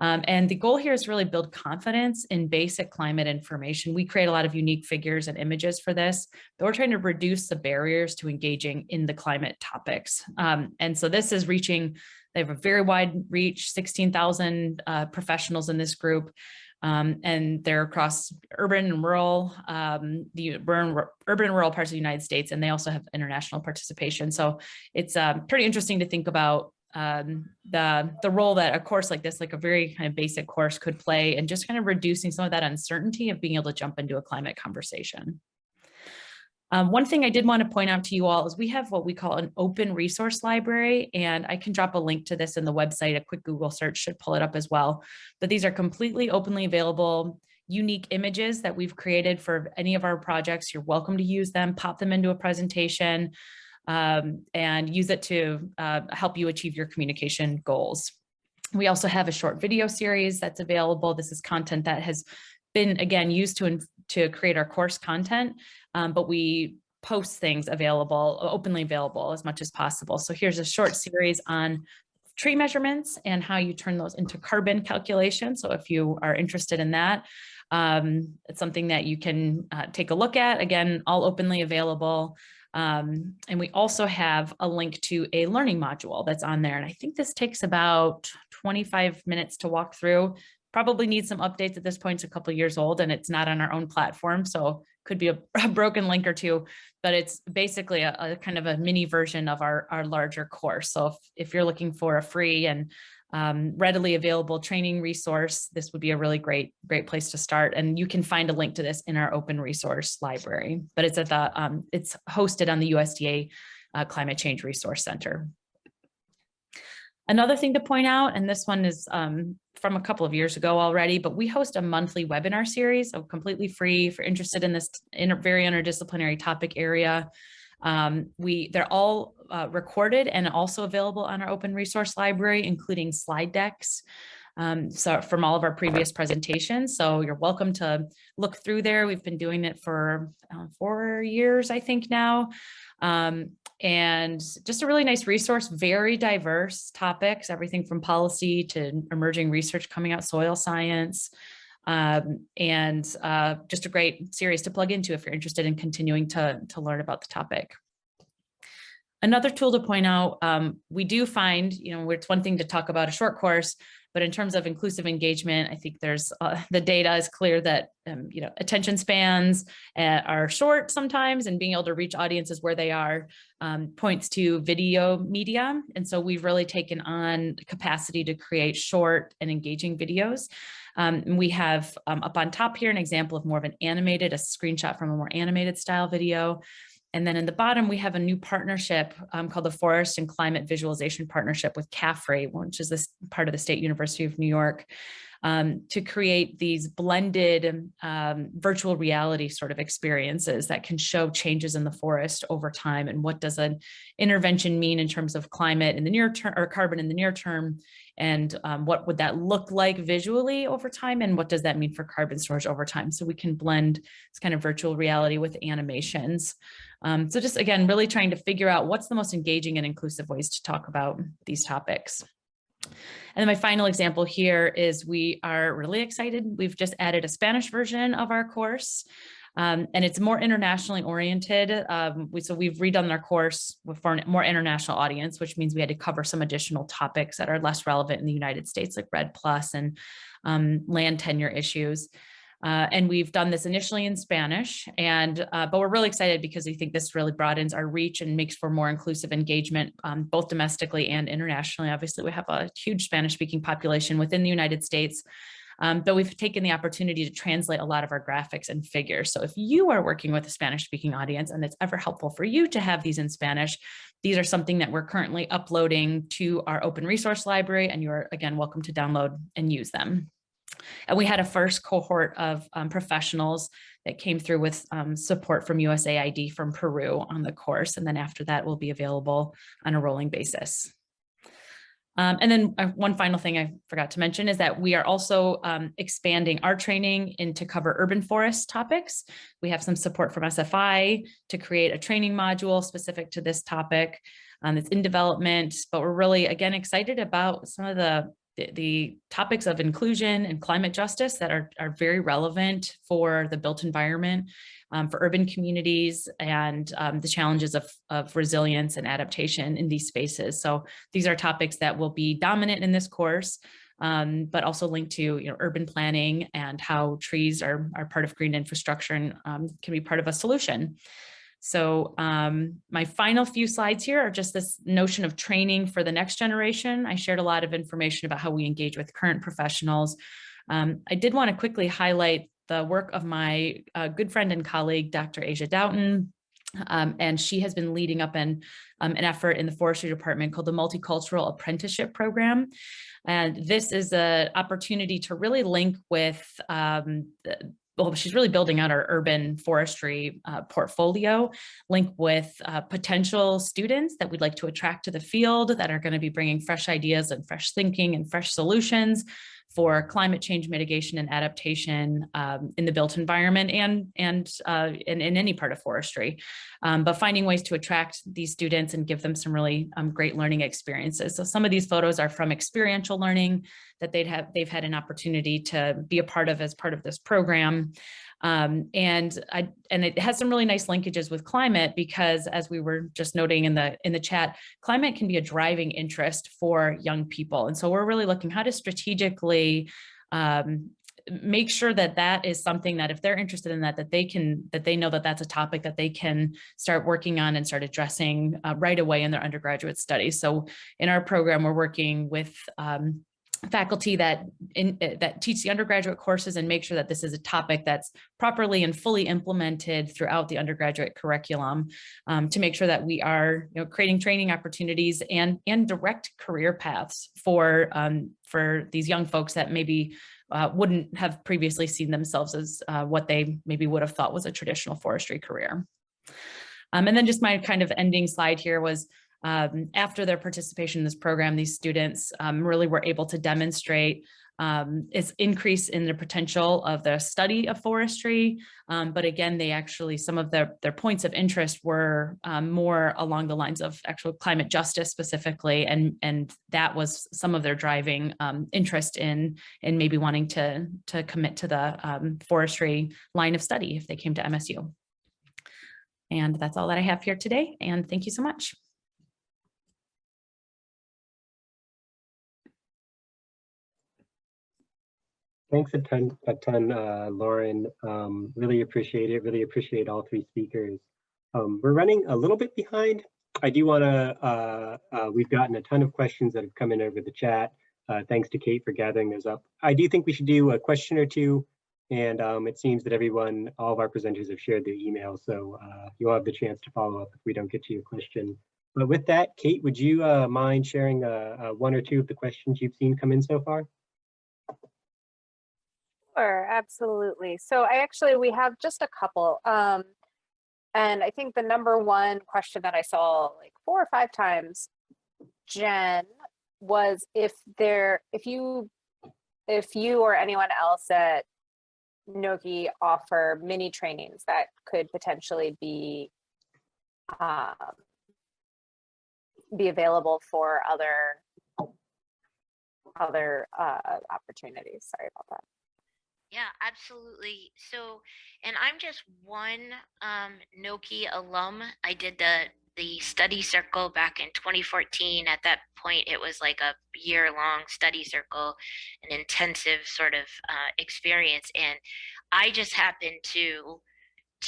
Speaker 4: And the goal here is to really build confidence in basic climate information. We create a lot of unique figures and images for this, but we're trying to reduce the barriers to engaging in the climate topics. And so this is reaching, they have a very wide reach, 16,000 professionals in this group. And they're across urban and rural, urban and rural parts of the United States, and they also have international participation. So it's pretty interesting to think about the role that a course like this, like a very kind of basic course, could play in just kind of reducing some of that uncertainty of being able to jump into a climate conversation. One thing I did want to point out to you all is we have what we call an open resource library, and I can drop a link to this in the website. A quick Google search should pull it up as well. But these are completely openly available, unique images that we've created for any of our projects. You're welcome to use them, pop them into a presentation, and use it to help you achieve your communication goals. We also have a short video series that's available. This is content that has been, again, used to create our course content, but we post things openly available as much as possible. So here's a short series on tree measurements and how you turn those into carbon calculations. So if you are interested in that, it's something that you can take a look at. Again, all openly available. And we also have a link to a learning module that's on there. And I think this takes about 25 minutes to walk through. Probably needs some updates at this point. It's a couple of years old and it's not on our own platform. So could be a broken link or two, but it's basically a kind of a mini version of our larger course. So if you're looking for a free and readily available training resource, this would be a really great place to start. And you can find a link to this in our open resource library, but it's at the it's hosted on the USDA Climate Change Resource Center. Another thing to point out, and this one is from a couple of years ago already, but we host a monthly webinar series, so completely free if you're interested in this very interdisciplinary topic area. They're all recorded and also available on our open resource library, including slide decks. So from all of our previous presentations. So you're welcome to look through there. We've been doing it for 4 years, I think now. And just a really nice resource, very diverse topics, everything from policy to emerging research coming out, soil science, and just a great series to plug into if you're interested in continuing to learn about the topic. Another tool to point out, we do find, it's one thing to talk about a short course, but in terms of inclusive engagement, I think there's the data is clear that attention spans are short sometimes, and being able to reach audiences where they are points to video media. And so we've really taken on capacity to create short and engaging videos. We have up on top here an example of more of a screenshot from a more animated style video. And then in the bottom, we have a new partnership called the Forest and Climate Visualization Partnership with CAFRE, which is this part of the State University of New York, to create these blended virtual reality sort of experiences that can show changes in the forest over time. And what does an intervention mean in terms of climate in the near term or carbon in the near term? And what would that look like visually over time? And what does that mean for carbon storage over time? So we can blend this kind of virtual reality with animations. So just again, really trying to figure out what's the most engaging and inclusive ways to talk about these topics. And then my final example here is we are really excited. We've just added a Spanish version of our course. And it's more internationally oriented. So we've redone our course for a more international audience, which means we had to cover some additional topics that are less relevant in the United States, like REDD+ and land tenure issues. And we've done this initially in Spanish, but we're really excited because we think this really broadens our reach and makes for more inclusive engagement, both domestically and internationally. Obviously, we have a huge Spanish-speaking population within the United States, but we've taken the opportunity to translate a lot of our graphics and figures. So if you are working with a Spanish-speaking audience and it's ever helpful for you to have these in Spanish, these are something that we're currently uploading to our open resource library, and you're, again, welcome to download and use them. And we had a first cohort of professionals that came through with support from USAID from Peru on the course. And then after that will be available on a rolling basis. And then one final thing I forgot to mention is that we are also expanding our training into cover urban forest topics. We have some support from SFI to create a training module specific to this topic that's in development, but we're really, again, excited about some of the topics of inclusion and climate justice that are very relevant for the built environment, for urban communities, and the challenges of resilience and adaptation in these spaces. So these are topics that will be dominant in this course, but also linked to urban planning and how trees are part of green infrastructure and can be part of a solution. So my final few slides here are just this notion of training for the next generation. I shared a lot of information about how we engage with current professionals. I did want to quickly highlight the work of my good friend and colleague, Dr. Asia Doughton. And she has been leading up an effort in the forestry department called the Multicultural Apprenticeship Program. And this is an opportunity to really link with she's really building out our urban forestry portfolio, link with potential students that we'd like to attract to the field that are going to be bringing fresh ideas and fresh thinking and fresh solutions for climate change mitigation and adaptation in the built environment and in any part of forestry. But finding ways to attract these students and give them some really great learning experiences. So some of these photos are from experiential learning that they've had an opportunity to be a part of as part of this program. And it has some really nice linkages with climate, because as we were just noting in the chat, climate can be a driving interest for young people. And so we're really looking how to strategically make sure that that is something that if they're interested in that they know that that's a topic that they can start working on and start addressing right away in their undergraduate studies. So in our program, we're working with faculty that teach the undergraduate courses and make sure that this is a topic that's properly and fully implemented throughout the undergraduate curriculum, to make sure that we are creating training opportunities and direct career paths for these young folks that maybe wouldn't have previously seen themselves as what they maybe would have thought was a traditional forestry career. And then just my kind of ending slide here was, after their participation in this program, these students really were able to demonstrate its increase in the potential of the study of forestry. But again, they actually, some of their points of interest were more along the lines of actual climate justice specifically. And that was some of their driving interest in maybe wanting to commit to the forestry line of study if they came to MSU. And that's all that I have here today. And thank you so much.
Speaker 1: Thanks a ton, Lauren. Really appreciate it. Really appreciate all three speakers. We're running a little bit behind. I do want to, we've gotten a ton of questions that have come in over the chat. Thanks to Kate for gathering those up. I do think we should do a question or two. And it seems that all of our presenters have shared their email. So you'll have the chance to follow up if we don't get to your question. But with that, Kate, would you mind sharing one or two of the questions you've seen come in so far?
Speaker 5: Sure, absolutely. So we have just a couple. And I think the number one question that I saw like 4 or 5 times, Jen, was if you or anyone else at Noki offer mini trainings that could potentially be available for other opportunities. Sorry about that.
Speaker 3: Yeah, absolutely. So, and I'm just one Noki alum. I did the study circle back in 2014. At that point, it was like a year-long study circle, an intensive sort of experience. And I just happened to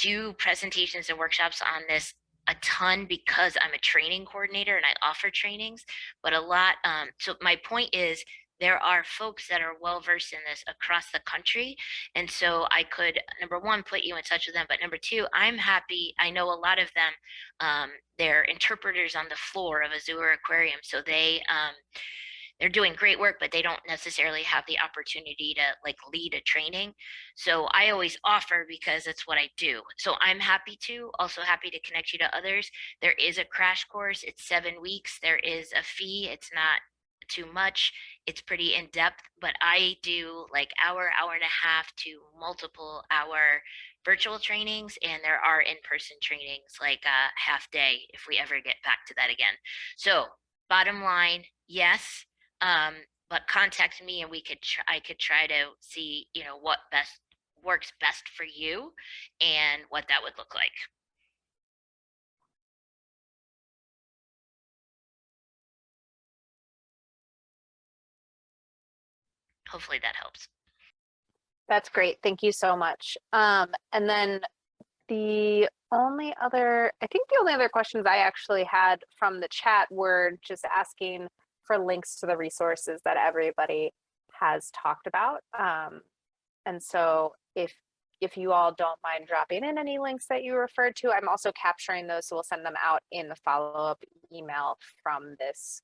Speaker 3: do presentations and workshops on this a ton because I'm a training coordinator and I offer trainings, but a lot. So my point is, there are folks that are well versed in this across the country. And so I could, number one, put you in touch with them. But number two, I'm happy. I know a lot of them, they're interpreters on the floor of a zoo or aquarium. So they're doing great work, but they don't necessarily have the opportunity to like lead a training. So I always offer because it's what I do. So I'm also happy to connect you to others. There is a crash course. It's 7 weeks. There is a fee. It's not too much. It's pretty in depth, but I do like hour and a half to multiple hour virtual trainings, and there are in-person trainings like a half day if we ever get back to that again. So bottom line, yes, but contact me and I could try to see, what works best for you and what that would look like. Hopefully that helps.
Speaker 5: That's great. Thank you so much. And then the only other questions I actually had from the chat were just asking for links to the resources that everybody has talked about. And so if you all don't mind dropping in any links that you referred to, I'm also capturing those, so we'll send them out in the follow-up email from this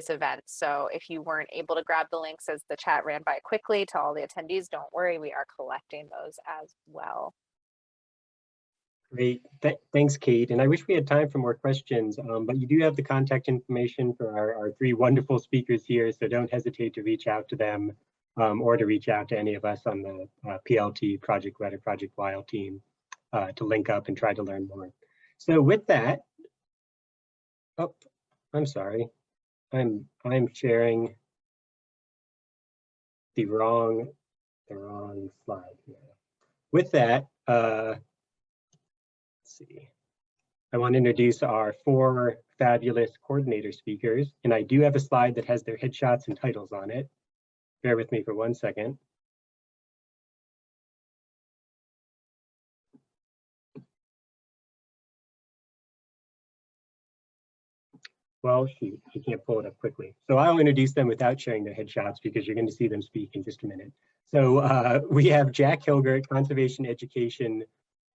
Speaker 5: event. So if you weren't able to grab the links as the chat ran by quickly to all the attendees, don't worry, we are collecting those as well.
Speaker 1: Great, thanks, Kate. And I wish we had time for more questions, but you do have the contact information for our 3 wonderful speakers here, so don't hesitate to reach out to them. or to reach out to any of us on the PLT Project Red or Project Wild team to link up and try to learn more. So with that, oh, I'm sorry, I'm sharing the wrong slide here. With that, let's see. I want to introduce our 4 fabulous coordinator speakers, and I do have a slide that has their headshots and titles on it. Bear with me for 1 second. Well, shoot, I can't pull it up quickly. So I'll introduce them without sharing their headshots because you're going to see them speak in just a minute. So we have Jack Hilgert, Conservation Education,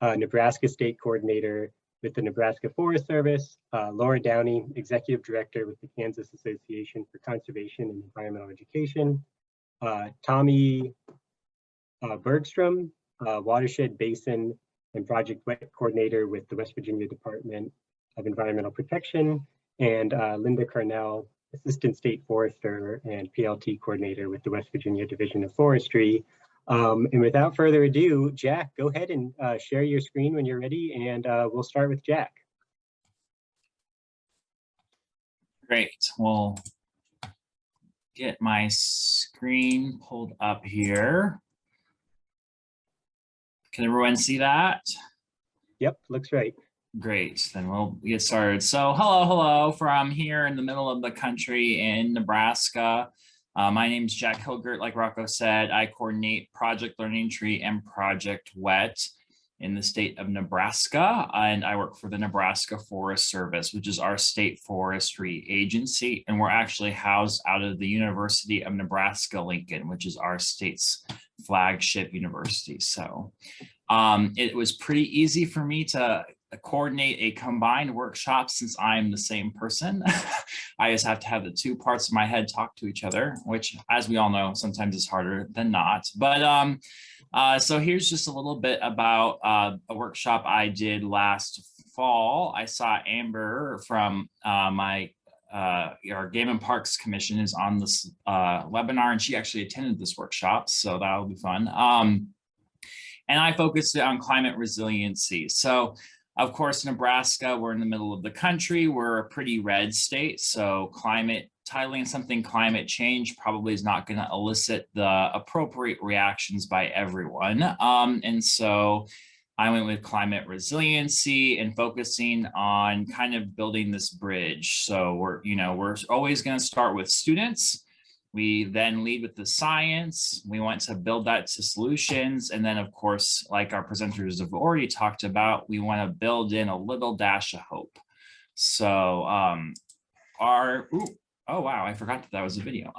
Speaker 1: Nebraska State Coordinator with the Nebraska Forest Service, Laura Downey, Executive Director with the Kansas Association for Conservation and Environmental Education, Tomi Bergstrom, Watershed Basin and Project Wet Coordinator with the West Virginia Department of Environmental Protection, and Linda Carnell, Assistant State Forester and PLT Coordinator with the West Virginia Division of Forestry. And without further ado, Jack, go ahead and share your screen when you're ready, and we'll start with Jack.
Speaker 6: Great. We'll get my screen pulled up here. Can everyone see that?
Speaker 1: Yep, looks right.
Speaker 6: Great, then we'll get started. So hello from here in the middle of the country in Nebraska. My name is Jack Hilgert. Like Rocco said, I coordinate Project Learning Tree and Project Wet in the state of Nebraska, and I work for the Nebraska Forest Service, which is our state forestry agency, and we're actually housed out of the University of Nebraska-Lincoln, which is our state's flagship university. So it was pretty easy for me to coordinate a combined workshop since I'm the same person. I just have to have the 2 parts of my head talk to each other, which, as we all know, sometimes is harder than not. But so here's just a little bit about a workshop I did last fall. I saw Amber from our Game and Parks Commission is on this webinar, and she actually attended this workshop, so that'll be fun. And I focused it on climate resiliency. So of course, Nebraska, we're in the middle of the country. We're a pretty red state. So titling something climate change probably is not going to elicit the appropriate reactions by everyone. And so I went with climate resiliency and focusing on kind of building this bridge. So we're always going to start with students. We then lead with the science. We want to build that to solutions. And then, of course, like our presenters have already talked about, we want to build in a little dash of hope. So oh, wow, I forgot that was a video.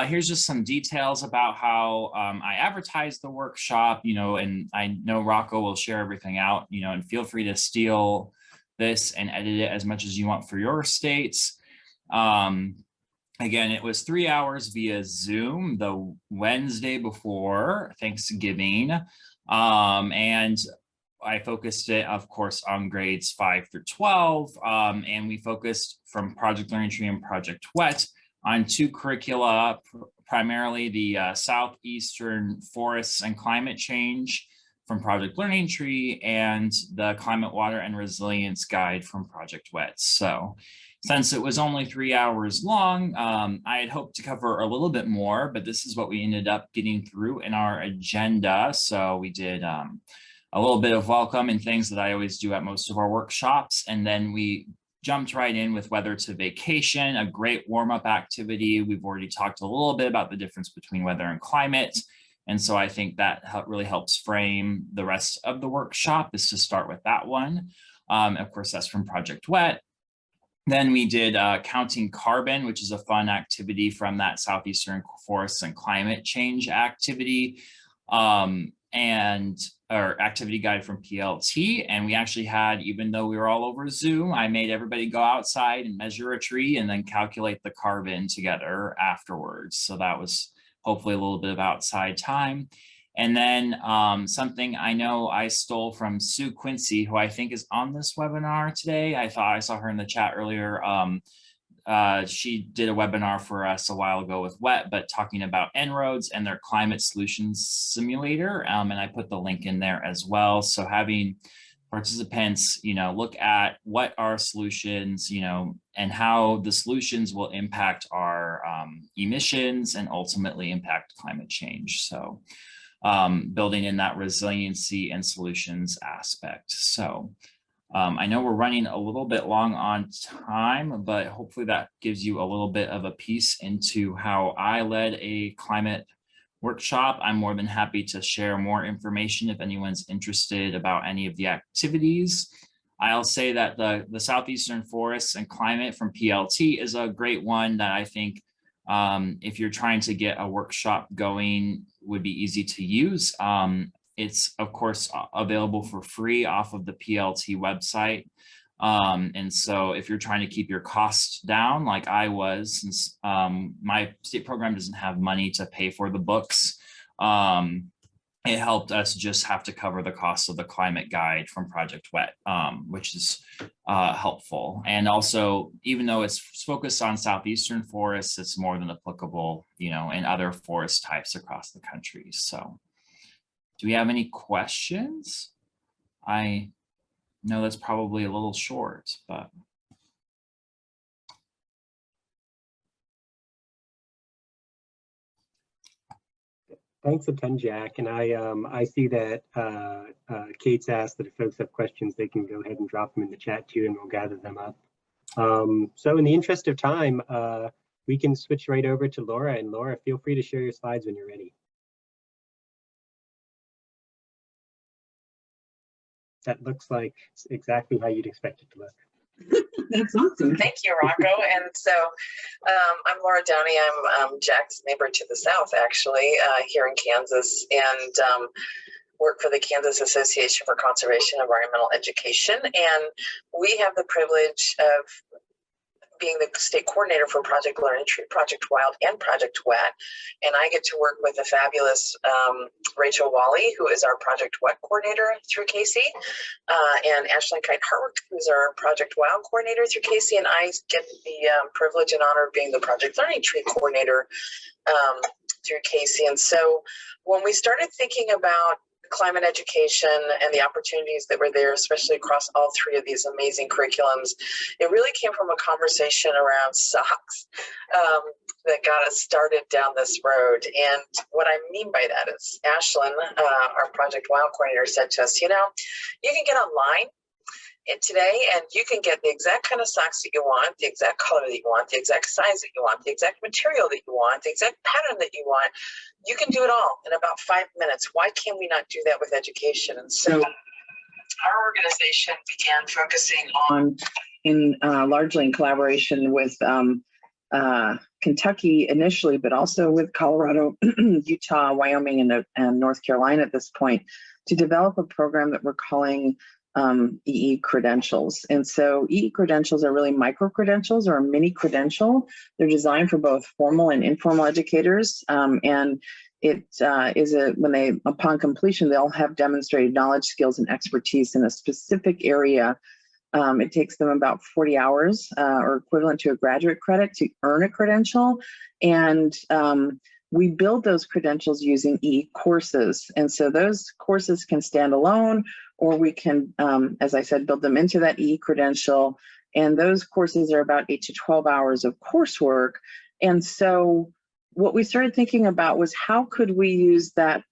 Speaker 6: Here's just some details about how I advertised the workshop, and I know Rocco will share everything out, and feel free to steal this and edit it as much as you want for your states. Again, it was 3 hours via Zoom the Wednesday before Thanksgiving. And I focused it, of course, on grades 5 through 12. And we focused from Project Learning Tree and Project Wet on 2 curricula, primarily the Southeastern Forests and Climate Change from Project Learning Tree and the Climate, Water, and Resilience Guide from Project Wet. So since it was only 3 hours long, I had hoped to cover a little bit more, but this is what we ended up getting through in our agenda. So we did a little bit of welcome and things that I always do at most of our workshops. And then we jumped right in with weather to vacation, a great warm-up activity. We've already talked a little bit about the difference between weather and climate. And so I think that really helps frame the rest of the workshop, is to start with that one. Of course, that's from Project Wet. Then we did counting carbon, which is a fun activity from that Southeastern Forests and Climate Change activity, and our activity guide from PLT. And we actually had, even though we were all over Zoom, I made everybody go outside and measure a tree and then calculate the carbon together afterwards. So that was hopefully a little bit of outside time. And then something I know I stole from Sue Quincy, who I think is on this webinar today. I thought I saw her in the chat earlier. she did a webinar for us a while ago with WET, but talking about En-ROADS and their climate solutions simulator. And I put the link in there as well. So having participants, look at what are solutions, and how the solutions will impact our emissions and ultimately impact climate change. So building in that resiliency and solutions aspect. So I know we're running a little bit long on time, but hopefully that gives you a little bit of a piece into how I led a climate workshop. I'm more than happy to share more information if anyone's interested about any of the activities. I'll say that the Southeastern Forests and Climate from PLT is a great one that I think if you're trying to get a workshop going would be easy to use. It's of course available for free off of the PLT website. And so if you're trying to keep your costs down, like I was, since my state program doesn't have money to pay for the books, it helped us just have to cover the cost of the climate guide from Project WET, which is helpful. And also, even though it's focused on Southeastern forests, it's more than applicable, in other forest types across the country. So do we have any questions? I know that's probably a little short, but.
Speaker 1: Thanks a ton, Jack. And I see that Kate's asked that if folks have questions, they can go ahead and drop them in the chat too, and we'll gather them up. So in the interest of time, we can switch right over to Laura. And Laura, feel free to share your slides when you're ready. That looks like exactly how you'd expect it to look.
Speaker 7: That's awesome. Thank you, Rocco. And so I'm Laura Downey. I'm Jack's neighbor to the south, actually, here in Kansas, and work for the Kansas Association for Conservation and Environmental Education. And we have the privilege of being the state coordinator for Project Learning Tree, Project Wild, and Project WET. And I get to work with the fabulous Rachel Wally, who is our Project WET coordinator through Casey, and Ashlyn Kite-Hartwick, who's our Project Wild coordinator through Casey. And I get the privilege and honor of being the Project Learning Tree coordinator through Casey. And so when we started thinking about climate education and the opportunities that were there, especially across all three of these amazing curriculums, it really came from a conversation around socks that got us started down this road. And what I mean by that is Ashlyn, our Project Wild coordinator, said to us, you can get online today and you can get the exact kind of socks that you want, the exact color that you want, the exact size that you want, the exact material that you want, the exact pattern that you want. You can do it all in about 5 minutes. Why can't we not do that with education? And so our organization began focusing on largely in collaboration with Kentucky initially, but also with Colorado, Utah, Wyoming, and North Carolina at this point, to develop a program that we're calling EE credentials. And so EE credentials are really micro credentials or a mini credential. They're designed for both formal and informal educators. And it is upon completion, they'll have demonstrated knowledge, skills, and expertise in a specific area. It takes them about 40 hours or equivalent to a graduate credit to earn a credential. And we build those credentials using EE courses. And so those courses can stand alone, or we can, as I said, build them into that EE credential. And those courses are about 8 to 12 hours of coursework. And so what we started thinking about was how could we use that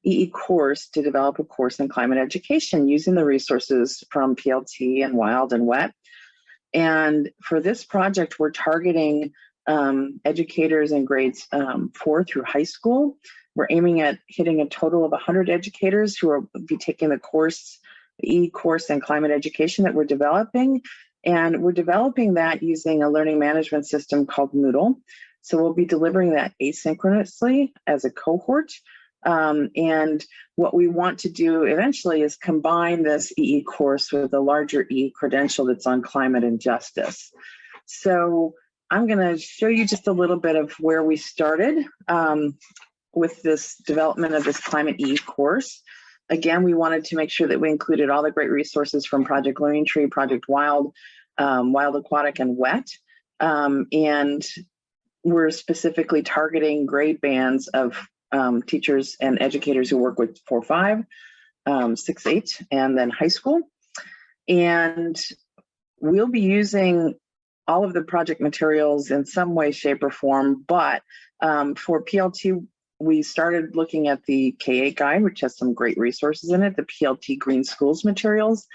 Speaker 7: EE course to develop a course in climate education using the resources from PLT and Wild and WET. And for this project, we're targeting educators in grades 4 through high school. We're aiming at hitting a total of 100 educators who will be taking the course, the EE course in climate education that we're developing. And we're developing that using a learning management system called Moodle. So we'll be delivering that asynchronously as a cohort. And what we want to do eventually is combine this EE course with a larger EE credential that's on climate and justice. So I'm going to show you just a little bit of where we started with this development of this climate EE course. Again, we wanted to make sure that we included all the great resources from Project Learning Tree, Project Wild,
Speaker 8: wild, aquatic, and wet. And we're specifically targeting grade bands of teachers and educators who work with 4-5, 6-8, and then high school. And we'll be using all of the project materials in some way, shape, or form, but for PLT, we started looking at the K8 guide, which has some great resources in it, the PLT Green Schools materials,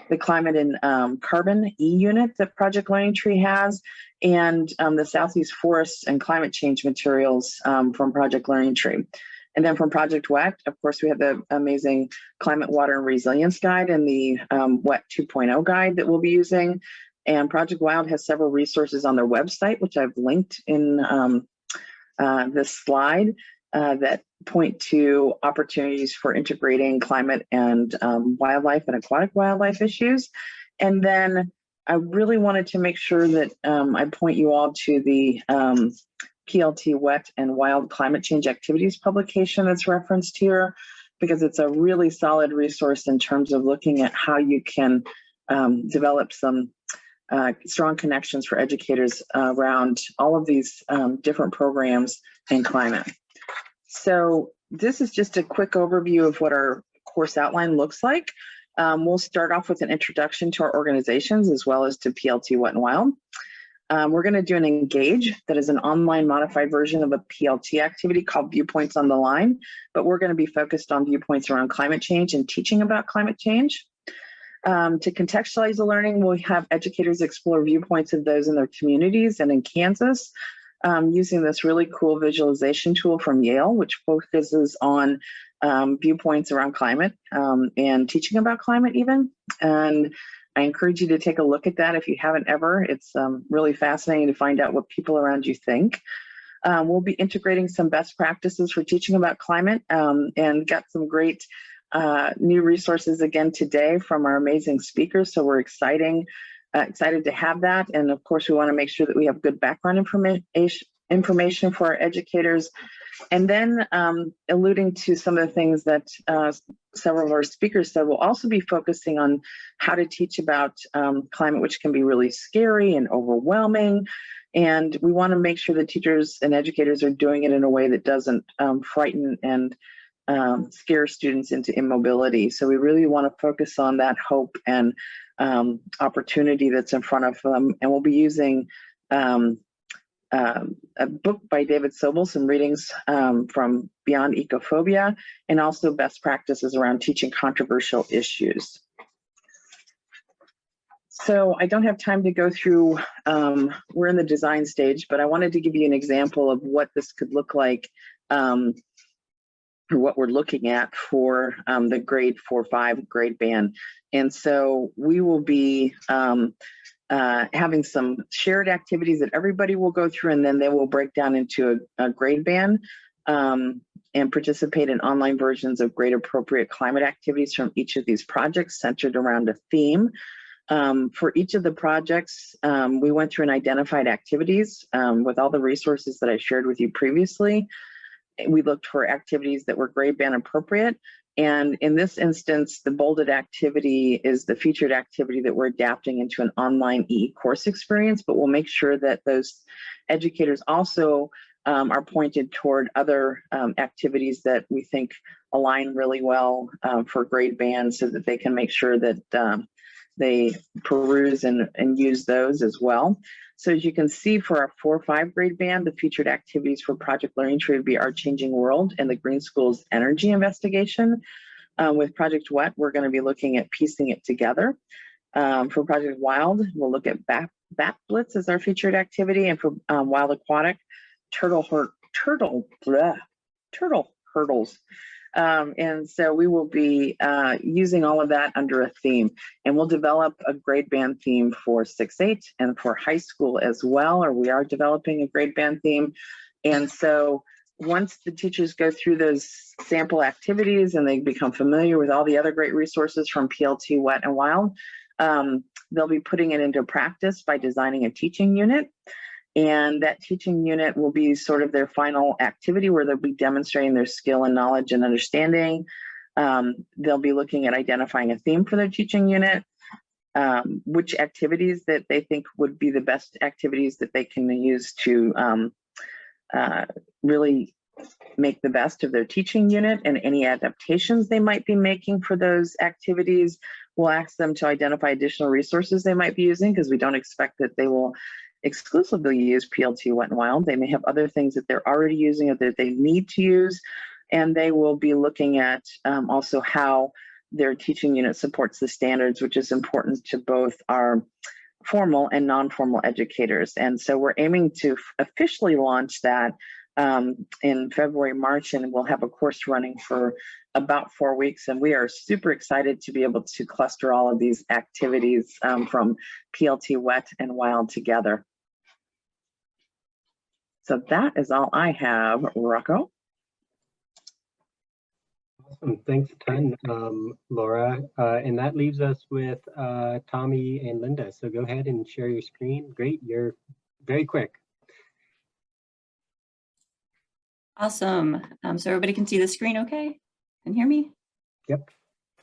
Speaker 8: the Climate and Carbon e-unit that Project Learning Tree has, and the Southeast Forests and Climate Change materials from Project Learning Tree. And then from Project WET, of course, we have the amazing Climate, Water, and Resilience guide and the WET 2.0 guide that we'll be using. And Project Wild has several resources on their website, which I've linked in this slide that point to opportunities for integrating climate and wildlife and aquatic wildlife issues. And then I really wanted to make sure that I point you all to the PLT Wet and Wild Climate Change Activities publication that's referenced here, because it's a really solid resource in terms of looking at how you can develop some strong connections for educators around all of these different programs and climate. So this is just a quick overview of what our course outline looks like. We'll start off with an introduction to our organizations as well as to PLT Wet and Wild. We're going to do an Engage that is an online modified version of a PLT activity called Viewpoints on the Line, but we're going to be focused on viewpoints around climate change and teaching about climate change. To contextualize the learning, we'll have educators explore viewpoints of those in their communities and in Kansas using this really cool visualization tool from Yale, which focuses on viewpoints around climate and teaching about climate even. And I encourage you to take a look at that if you haven't ever. It's really fascinating to find out what people around you think. We'll be integrating some best practices for teaching about climate and got some great new resources again today from our amazing speakers. So we're excited to have that. And of course, we want to make sure that we have good background information for our educators. And then alluding to some of the things that several of our speakers said, we'll also be focusing on how to teach about climate, which can be really scary and overwhelming. And we want to make sure that teachers and educators are doing it in a way that doesn't frighten and scare students into immobility. So we really want to focus on that hope and opportunity that's in front of them. And we'll be using a book by David Sobel, some readings from Beyond Ecophobia, and also best practices around teaching controversial issues. So I don't have time to go through, we're in the design stage, but I wanted to give you an example of what this could look like, or what we're looking at for the grade 4-5 grade band. And so we will be having some shared activities that everybody will go through, and then they will break down into a grade band and participate in online versions of grade appropriate climate activities from each of these projects centered around a theme. For each of the projects, we went through and identified activities with all the resources that I shared with you previously. We looked for activities that were grade band appropriate. And in this instance, the bolded activity is the featured activity that we're adapting into an online e-course experience, but we'll make sure that those educators also are pointed toward other activities that we think align really well for grade band, so that they can make sure that they peruse and use those as well. So as you can see, for our 4-5 grade band, the featured activities for Project Learning Tree would be Our Changing World and the Green Schools Energy Investigation. With Project WET, we're going to be looking at piecing it together. For Project Wild, we'll look at Bat Blitz as our featured activity, and for Wild Aquatic, turtle hurdles. And so we will be using all of that under a theme, and we'll develop a grade band theme for 6-8 and for high school as well, or we are developing a grade band theme. And so once the teachers go through those sample activities and they become familiar with all the other great resources from PLT, Wet, and Wild, they'll be putting it into practice by designing a teaching unit. And that teaching unit will be sort of their final activity, where they'll be demonstrating their skill and knowledge and understanding. They'll be looking at identifying a theme for their teaching unit. which activities that they think would be the best activities that they can use to really make the best of their teaching unit, and any adaptations they might be making for those activities. We'll ask them to identify additional resources they might be using, because we don't expect that they will exclusively use PLT Wet and Wild. They may have other things that they're already using or that they need to use. And they will be looking at also how their teaching unit supports the standards, which is important to both our formal and non-formal educators. And so we're aiming to officially launch that in February, March, and we'll have a course running for about 4 weeks. And we are super excited to be able to cluster all of these activities from PLT Wet and Wild together. So that is all I have, Rocco.
Speaker 1: Awesome. Thanks a ton, Laura. And that leaves us with Tomi and Linda. So go ahead and share your screen. Great, you're very quick.
Speaker 9: Awesome. So everybody can see the screen okay? Can hear me?
Speaker 1: Yep.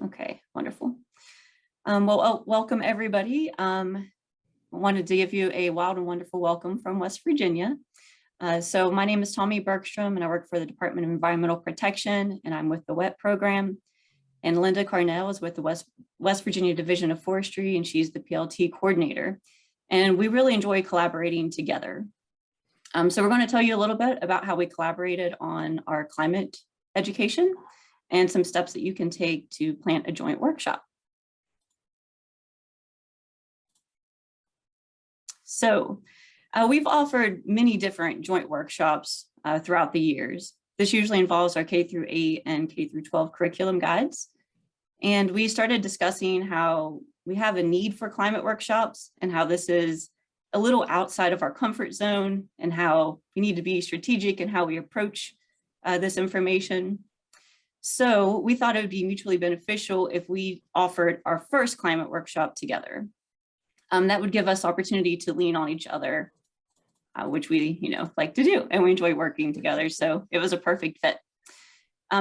Speaker 9: Okay, wonderful. Well, welcome everybody. I wanted to give you a wild and wonderful welcome from West Virginia. So my name is Tomi Bergstrom, and I work for the Department of Environmental Protection, and I'm with the WET program. And Linda Carnell is with the West Virginia Division of Forestry, and she's the PLT coordinator. And we really enjoy collaborating together. So we're going to tell you a little bit about how we collaborated on our climate education and some steps that you can take to plant a joint workshop. So we've offered many different joint workshops throughout the years. This usually involves our K-8 and K-12 curriculum guides. And we started discussing how we have a need for climate workshops and how this is a little outside of our comfort zone, and how we need to be strategic in how we approach this information. So we thought it would be mutually beneficial if we offered our first climate workshop together. That would give us opportunity to lean on each other, which we like to do, and we enjoy working together. So it was a perfect fit.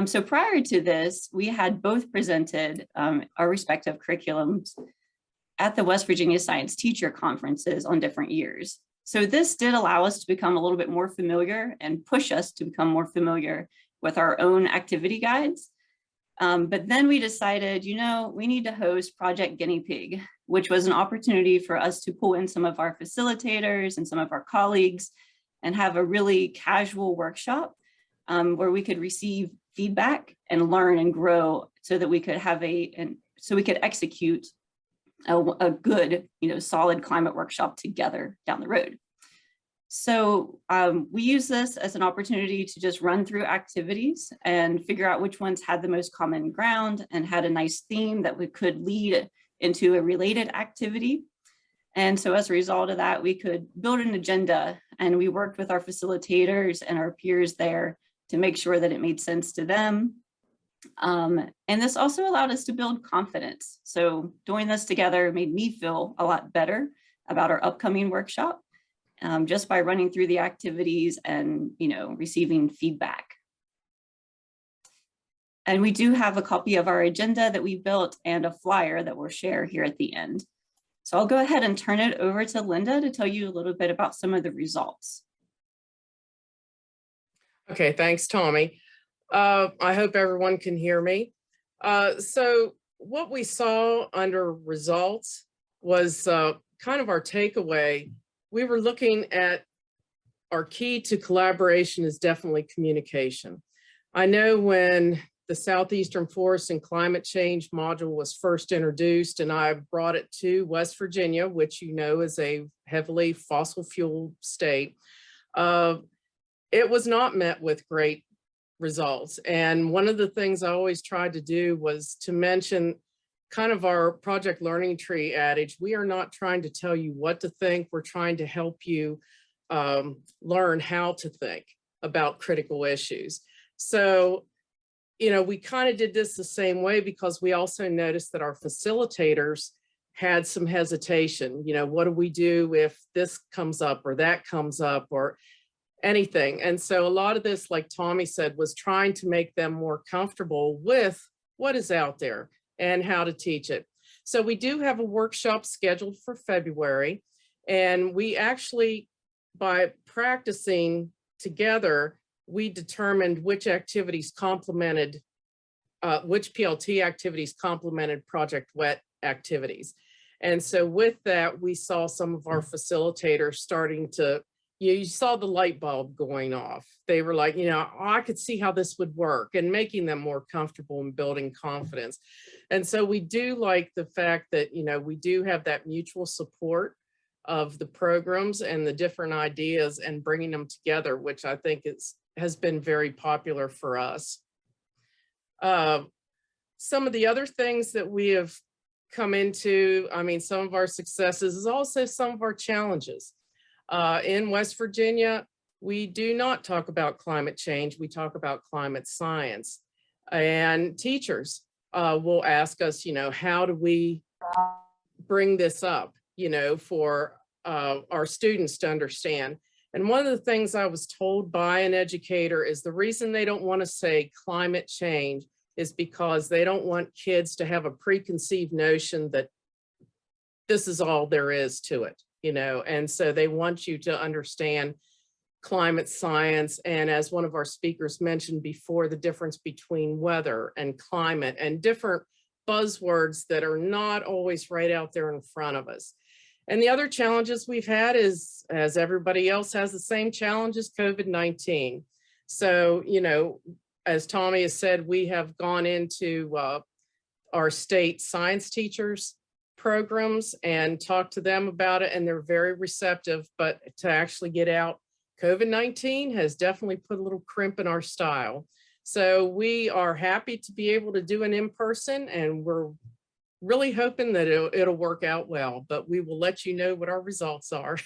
Speaker 9: So prior to this, we had both presented our respective curriculums at the West Virginia Science Teacher Conferences on different years. So this did allow us to become a little bit more familiar and push us to become more familiar with our own activity guides. But then we decided, we need to host Project Guinea Pig, which was an opportunity for us to pull in some of our facilitators and some of our colleagues and have a really casual workshop where we could receive feedback and learn and grow, so that we could have so we could execute a good, solid climate workshop together down the road. So we use this as an opportunity to just run through activities and figure out which ones had the most common ground and had a nice theme that we could lead into a related activity. And so as a result of that, we could build an agenda, and we worked with our facilitators and our peers there to make sure that it made sense to them. And this also allowed us to build confidence. So doing this together made me feel a lot better about our upcoming workshop, just by running through the activities and receiving feedback. And we do have a copy of our agenda that we built and a flyer that we'll share here at the end. So I'll go ahead and turn it over to Linda to tell you a little bit about some of the results.
Speaker 10: Okay, thanks, Tomi. I hope everyone can hear me. So what we saw under results was kind of our takeaway. We were looking at our key to collaboration is definitely communication. I know when the Southeastern Forest and Climate Change module was first introduced, and I brought it to West Virginia, which is a heavily fossil fuel state, it was not met with great results. And one of the things I always tried to do was to mention kind of our project learning tree adage. We are not trying to tell you what to think. We're trying to help you learn how to think about critical issues. So, we kind of did this the same way, because we also noticed that our facilitators had some hesitation. What do we do if this comes up or that comes up or anything? And so a lot of this, like Tomi said, was trying to make them more comfortable with what is out there and how to teach it. So we do have a workshop scheduled for February. And we actually, by practicing together, we determined which activities complemented, which PLT activities complemented Project WET activities. And so with that, we saw some of our facilitators starting to, you saw the light bulb going off. They were like, oh, I could see how this would work, and making them more comfortable and building confidence. And so we do like the fact that, we do have that mutual support of the programs and the different ideas and bringing them together, which I think has been very popular for us. Some of the other things that we have come into, some of our successes is also some of our challenges. In West Virginia, we do not talk about climate change, we talk about climate science. And teachers will ask us, how do we bring this up, for our students to understand. And one of the things I was told by an educator is the reason they don't want to say climate change is because they don't want kids to have a preconceived notion that this is all there is to it, and so they want you to understand climate science. And as one of our speakers mentioned before, the difference between weather and climate and different buzzwords that are not always right out there in front of us. And the other challenges we've had is, as everybody else has the same challenges, COVID-19. So, as Tomi has said, we have gone into our state science teachers programs and talked to them about it, and they're very receptive. But to actually get out, COVID-19 has definitely put a little crimp in our style. So we are happy to be able to do an in-person, and we're really hoping that it'll work out well, but we will let you know what our results are.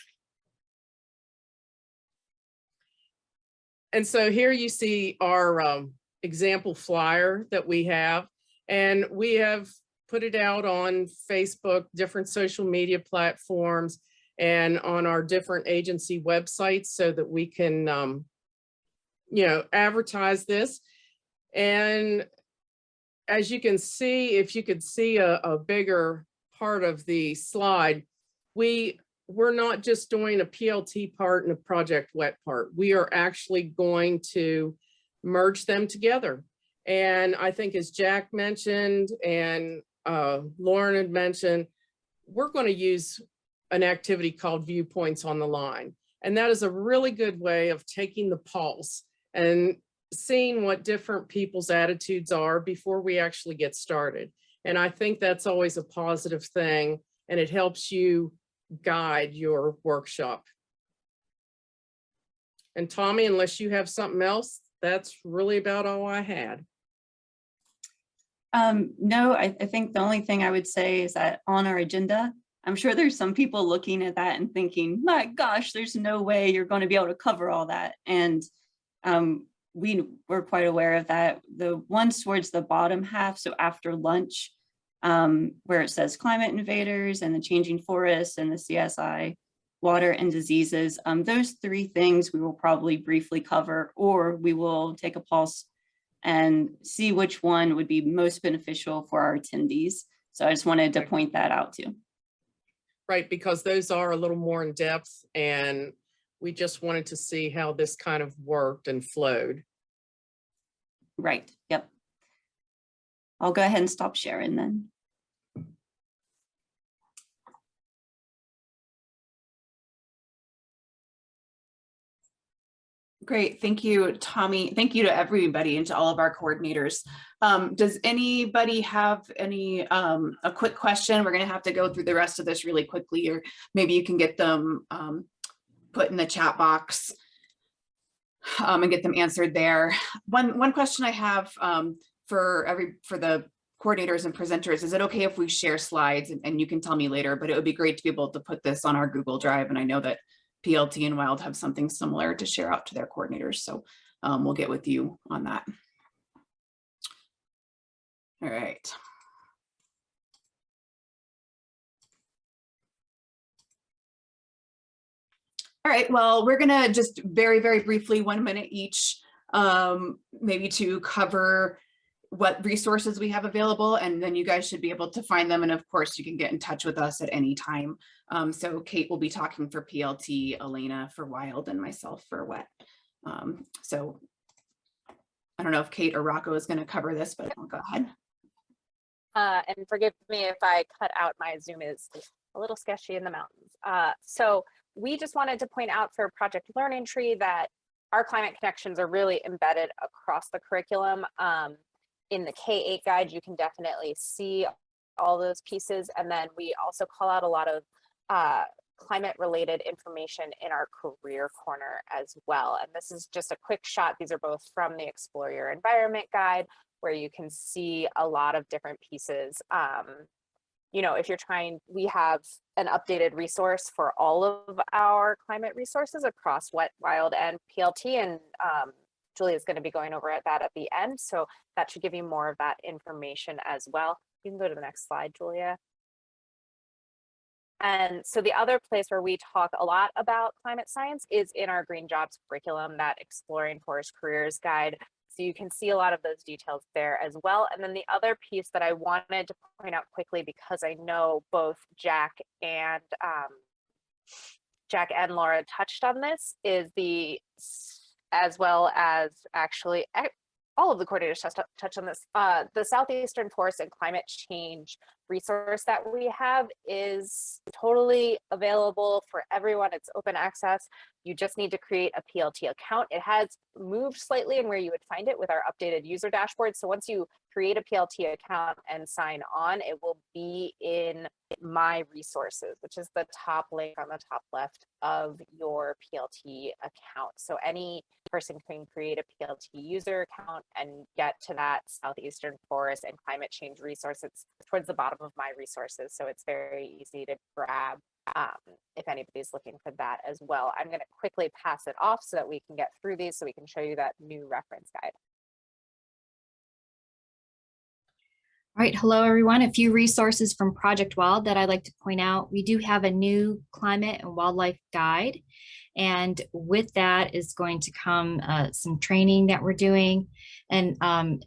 Speaker 10: And so here you see our example flyer that we have, and we have put it out on Facebook, different social media platforms, and on our different agency websites so that we can, advertise this. And as you can see, if you could see a bigger part of the slide, we're not just doing a PLT part and a Project WET part. We are actually going to merge them together. And I think, as Jack mentioned and Lauren had mentioned, we're going to use an activity called Viewpoints on the Line. And that is a really good way of taking the pulse and seeing what different people's attitudes are before we actually get started. And I think that's always a positive thing, and it helps you guide your workshop. And Tomi, unless you have something else, that's really about all I had.
Speaker 9: No, I think the only thing I would say is that on our agenda, I'm sure there's some people looking at that and thinking, my gosh, there's no way you're going to be able to cover all that. And we were quite aware of that. The ones towards the bottom half, so after lunch, where it says climate invaders and the changing forests and the CSI, water and diseases, those three things we will probably briefly cover, or we will take a pulse and see which one would be most beneficial for our attendees. So I just wanted to point that out too.
Speaker 10: Right, because those are a little more in depth, and we just wanted to see how this kind of worked and flowed.
Speaker 9: Right, yep. I'll go ahead and stop sharing then.
Speaker 11: Great, thank you, Tomi. Thank you to everybody and to all of our coordinators. Does anybody have any a quick question? We're gonna have to go through the rest of this really quickly, or maybe you can get them put in the chat box and get them answered there. One question I have for the coordinators and presenters, is it okay if we share slides? And you can tell me later, but it would be great to be able to put this on our Google Drive, and I know that PLT and Wild have something similar to share out to their coordinators. So we'll get with you on that. All right. All right, well, we're gonna just very, very briefly, 1 minute each, maybe to cover what resources we have available, and then you guys should be able to find them. And of course, you can get in touch with us at any time. So Kate will be talking for PLT, Elena for Wild, and myself for Wet. So I don't know if Kate or Rocco is going to cover this, but I'll go ahead.
Speaker 5: And forgive me if I cut out, my Zoom is a little sketchy in the mountains. So we just wanted to point out for Project Learning Tree that our climate connections are really embedded across the curriculum. In the K-8 guide, you can definitely see all those pieces. And then we also call out a lot of climate related information in our career corner as well. And this is just a quick shot. These are both from the Explore Your Environment guide, where you can see a lot of different pieces. You know, if you're trying, we have an updated resource for all of our climate resources across Wet, Wild, and PLT, and Julia is going to be going over that at the end. So that should give you more of that information as well. You can go to the next slide, Julia. And so the other place where we talk a lot about climate science is in our Green Jobs curriculum, that Exploring Forest Careers guide. So you can see a lot of those details there as well. And then the other piece that I wanted to point out quickly, because I know both Jack and Laura touched on this, is as well as actually all of the coordinators touched on this. The Southeastern Forest and Climate Change resource that we have is totally available for everyone. It's open access. You just need to create a PLT account. It has moved slightly in where you would find it with our updated user dashboard. So once you create a PLT account and sign on, it will be in My Resources, which is the top link on the top left of your PLT account. So any person can create a PLT user account and get to that Southeastern Forest and Climate Change resource. It's towards the bottom of My Resources, so it's very easy to grab if anybody's looking for that as well. I'm going to quickly pass it off so that we can get through these, so we can show you that new reference guide.
Speaker 2: All right, hello everyone. A few resources from Project Wild that I'd like to point out. We do have a new climate and wildlife guide, and with that is going to come some training that we're doing. And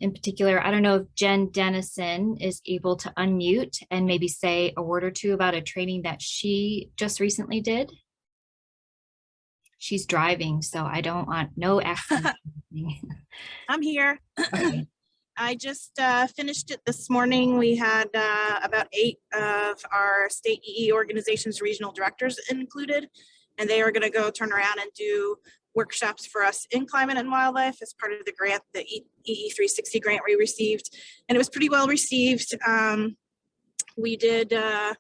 Speaker 2: in particular, I don't know if Jen Dennison is able to unmute and maybe say a word or two about a training that she just recently did. She's driving, so I don't want no accent.
Speaker 12: I'm here.
Speaker 2: Okay.
Speaker 12: I just finished it this morning. We had about 8 of our state EE organizations regional directors included, and they are going to go turn around and do workshops for us in climate and wildlife as part of the grant, the EE 360 grant we received, and it was pretty well received. We did a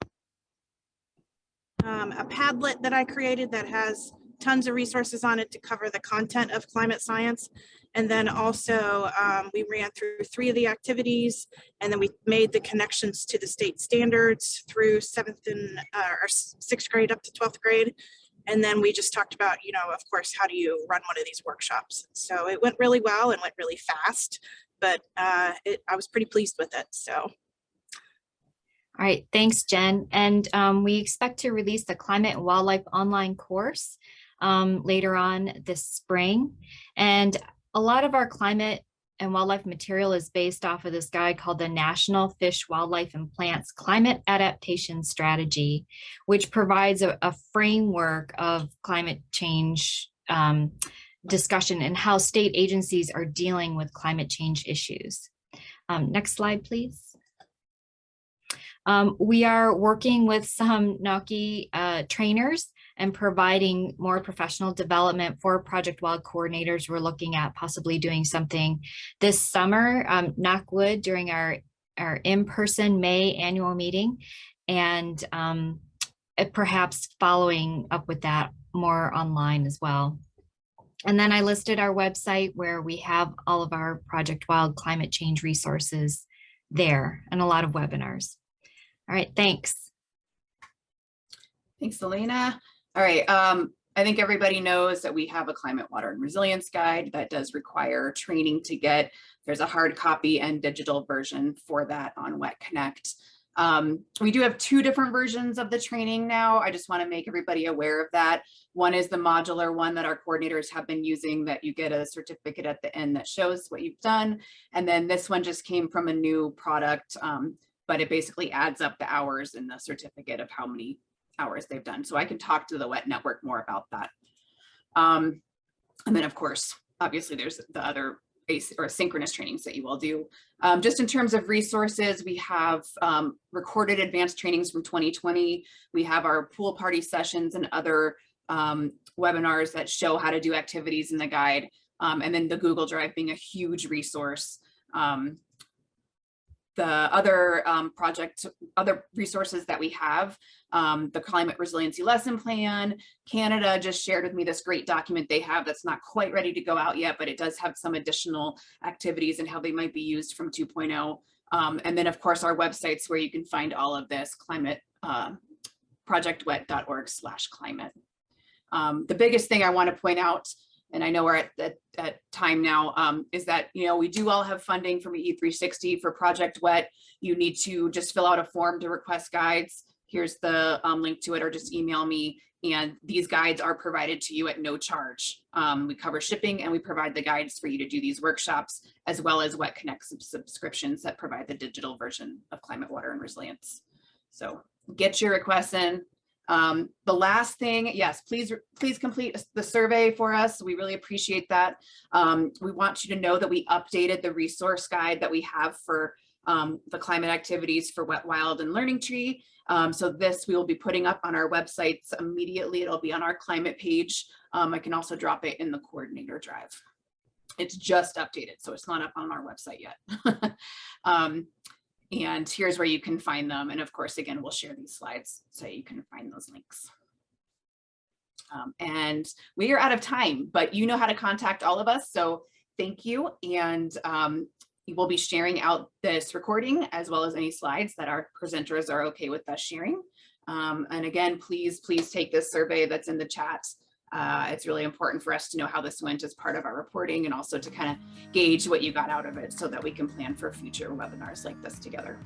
Speaker 12: Padlet that I created that has tons of resources on it to cover the content of climate science. And then also we ran through 3 of the activities, and then we made the connections to the state standards through 7th and or 6th grade up to 12th grade. And then we just talked about, you know, of course, how do you run one of these workshops? So it went really well and went really fast, but I was pretty pleased with it. So.
Speaker 2: All right, thanks, Jen. And we expect to release the Climate and Wildlife online course later on this spring. And a lot of our climate and wildlife material is based off of this guide called the National Fish, Wildlife, and Plants Climate Adaptation Strategy, which provides a framework of climate change discussion and how state agencies are dealing with climate change issues. Next slide, please. We are working with some NAWCI trainers and providing more professional development for Project Wild coordinators. We're looking at possibly doing something this summer, knock wood, during our in-person May annual meeting, and perhaps following up with that more online as well. And then I listed our website where we have all of our Project Wild climate change resources there, and a lot of webinars. All right, thanks.
Speaker 11: Thanks, Elena. All right, I think everybody knows that we have a climate, water, and resilience guide that does require training to get. There's a hard copy and digital version for that on Wet Connect. We do have 2 different versions of the training now. I just want to make everybody aware of that. One is the modular one that our coordinators have been using, that you get a certificate at the end that shows what you've done. And then this one just came from a new product, but it basically adds up the hours in the certificate of how many hours they've done. So I can talk to the WET network more about that. And then of course, obviously there's the other synchronous trainings that you all do. Just in terms of resources, we have recorded advanced trainings from 2020. We have our pool party sessions and other webinars that show how to do activities in the guide. And then the Google Drive being a huge resource. The other other resources that we have, the Climate Resiliency Lesson Plan. Canada just shared with me this great document they have that's not quite ready to go out yet, but it does have some additional activities and how they might be used from 2.0. And then of course our websites where you can find all of this, climate, projectwet.org/climate. The biggest thing I want to point out, and I know we're at time now, is that, we do all have funding from E360 for Project WET. You need to just fill out a form to request guides. Here's the link to it, or just email me. And these guides are provided to you at no charge. We cover shipping and we provide the guides for you to do these workshops, as well as WET Connect subscriptions that provide the digital version of Climate, Water, and Resilience. So get your requests in. The last thing, yes, please complete the survey for us. We really appreciate that. We want you to know that we updated the resource guide that we have for the climate activities for Wet, Wild, and Learning Tree. So this we will be putting up on our websites immediately. It'll be on our climate page. I can also drop it in the coordinator drive. It's just updated, so it's not up on our website yet. And here's where you can find them. And of course, again, we'll share these slides so you can find those links. And we are out of time, but you know how to contact all of us. So thank you. And we'll be sharing out this recording as well as any slides that our presenters are okay with us sharing. And again, please take this survey that's in the chat. It's really important for us to know how this went as part of our reporting, and also to kind of gauge what you got out of it so that we can plan for future webinars like this together.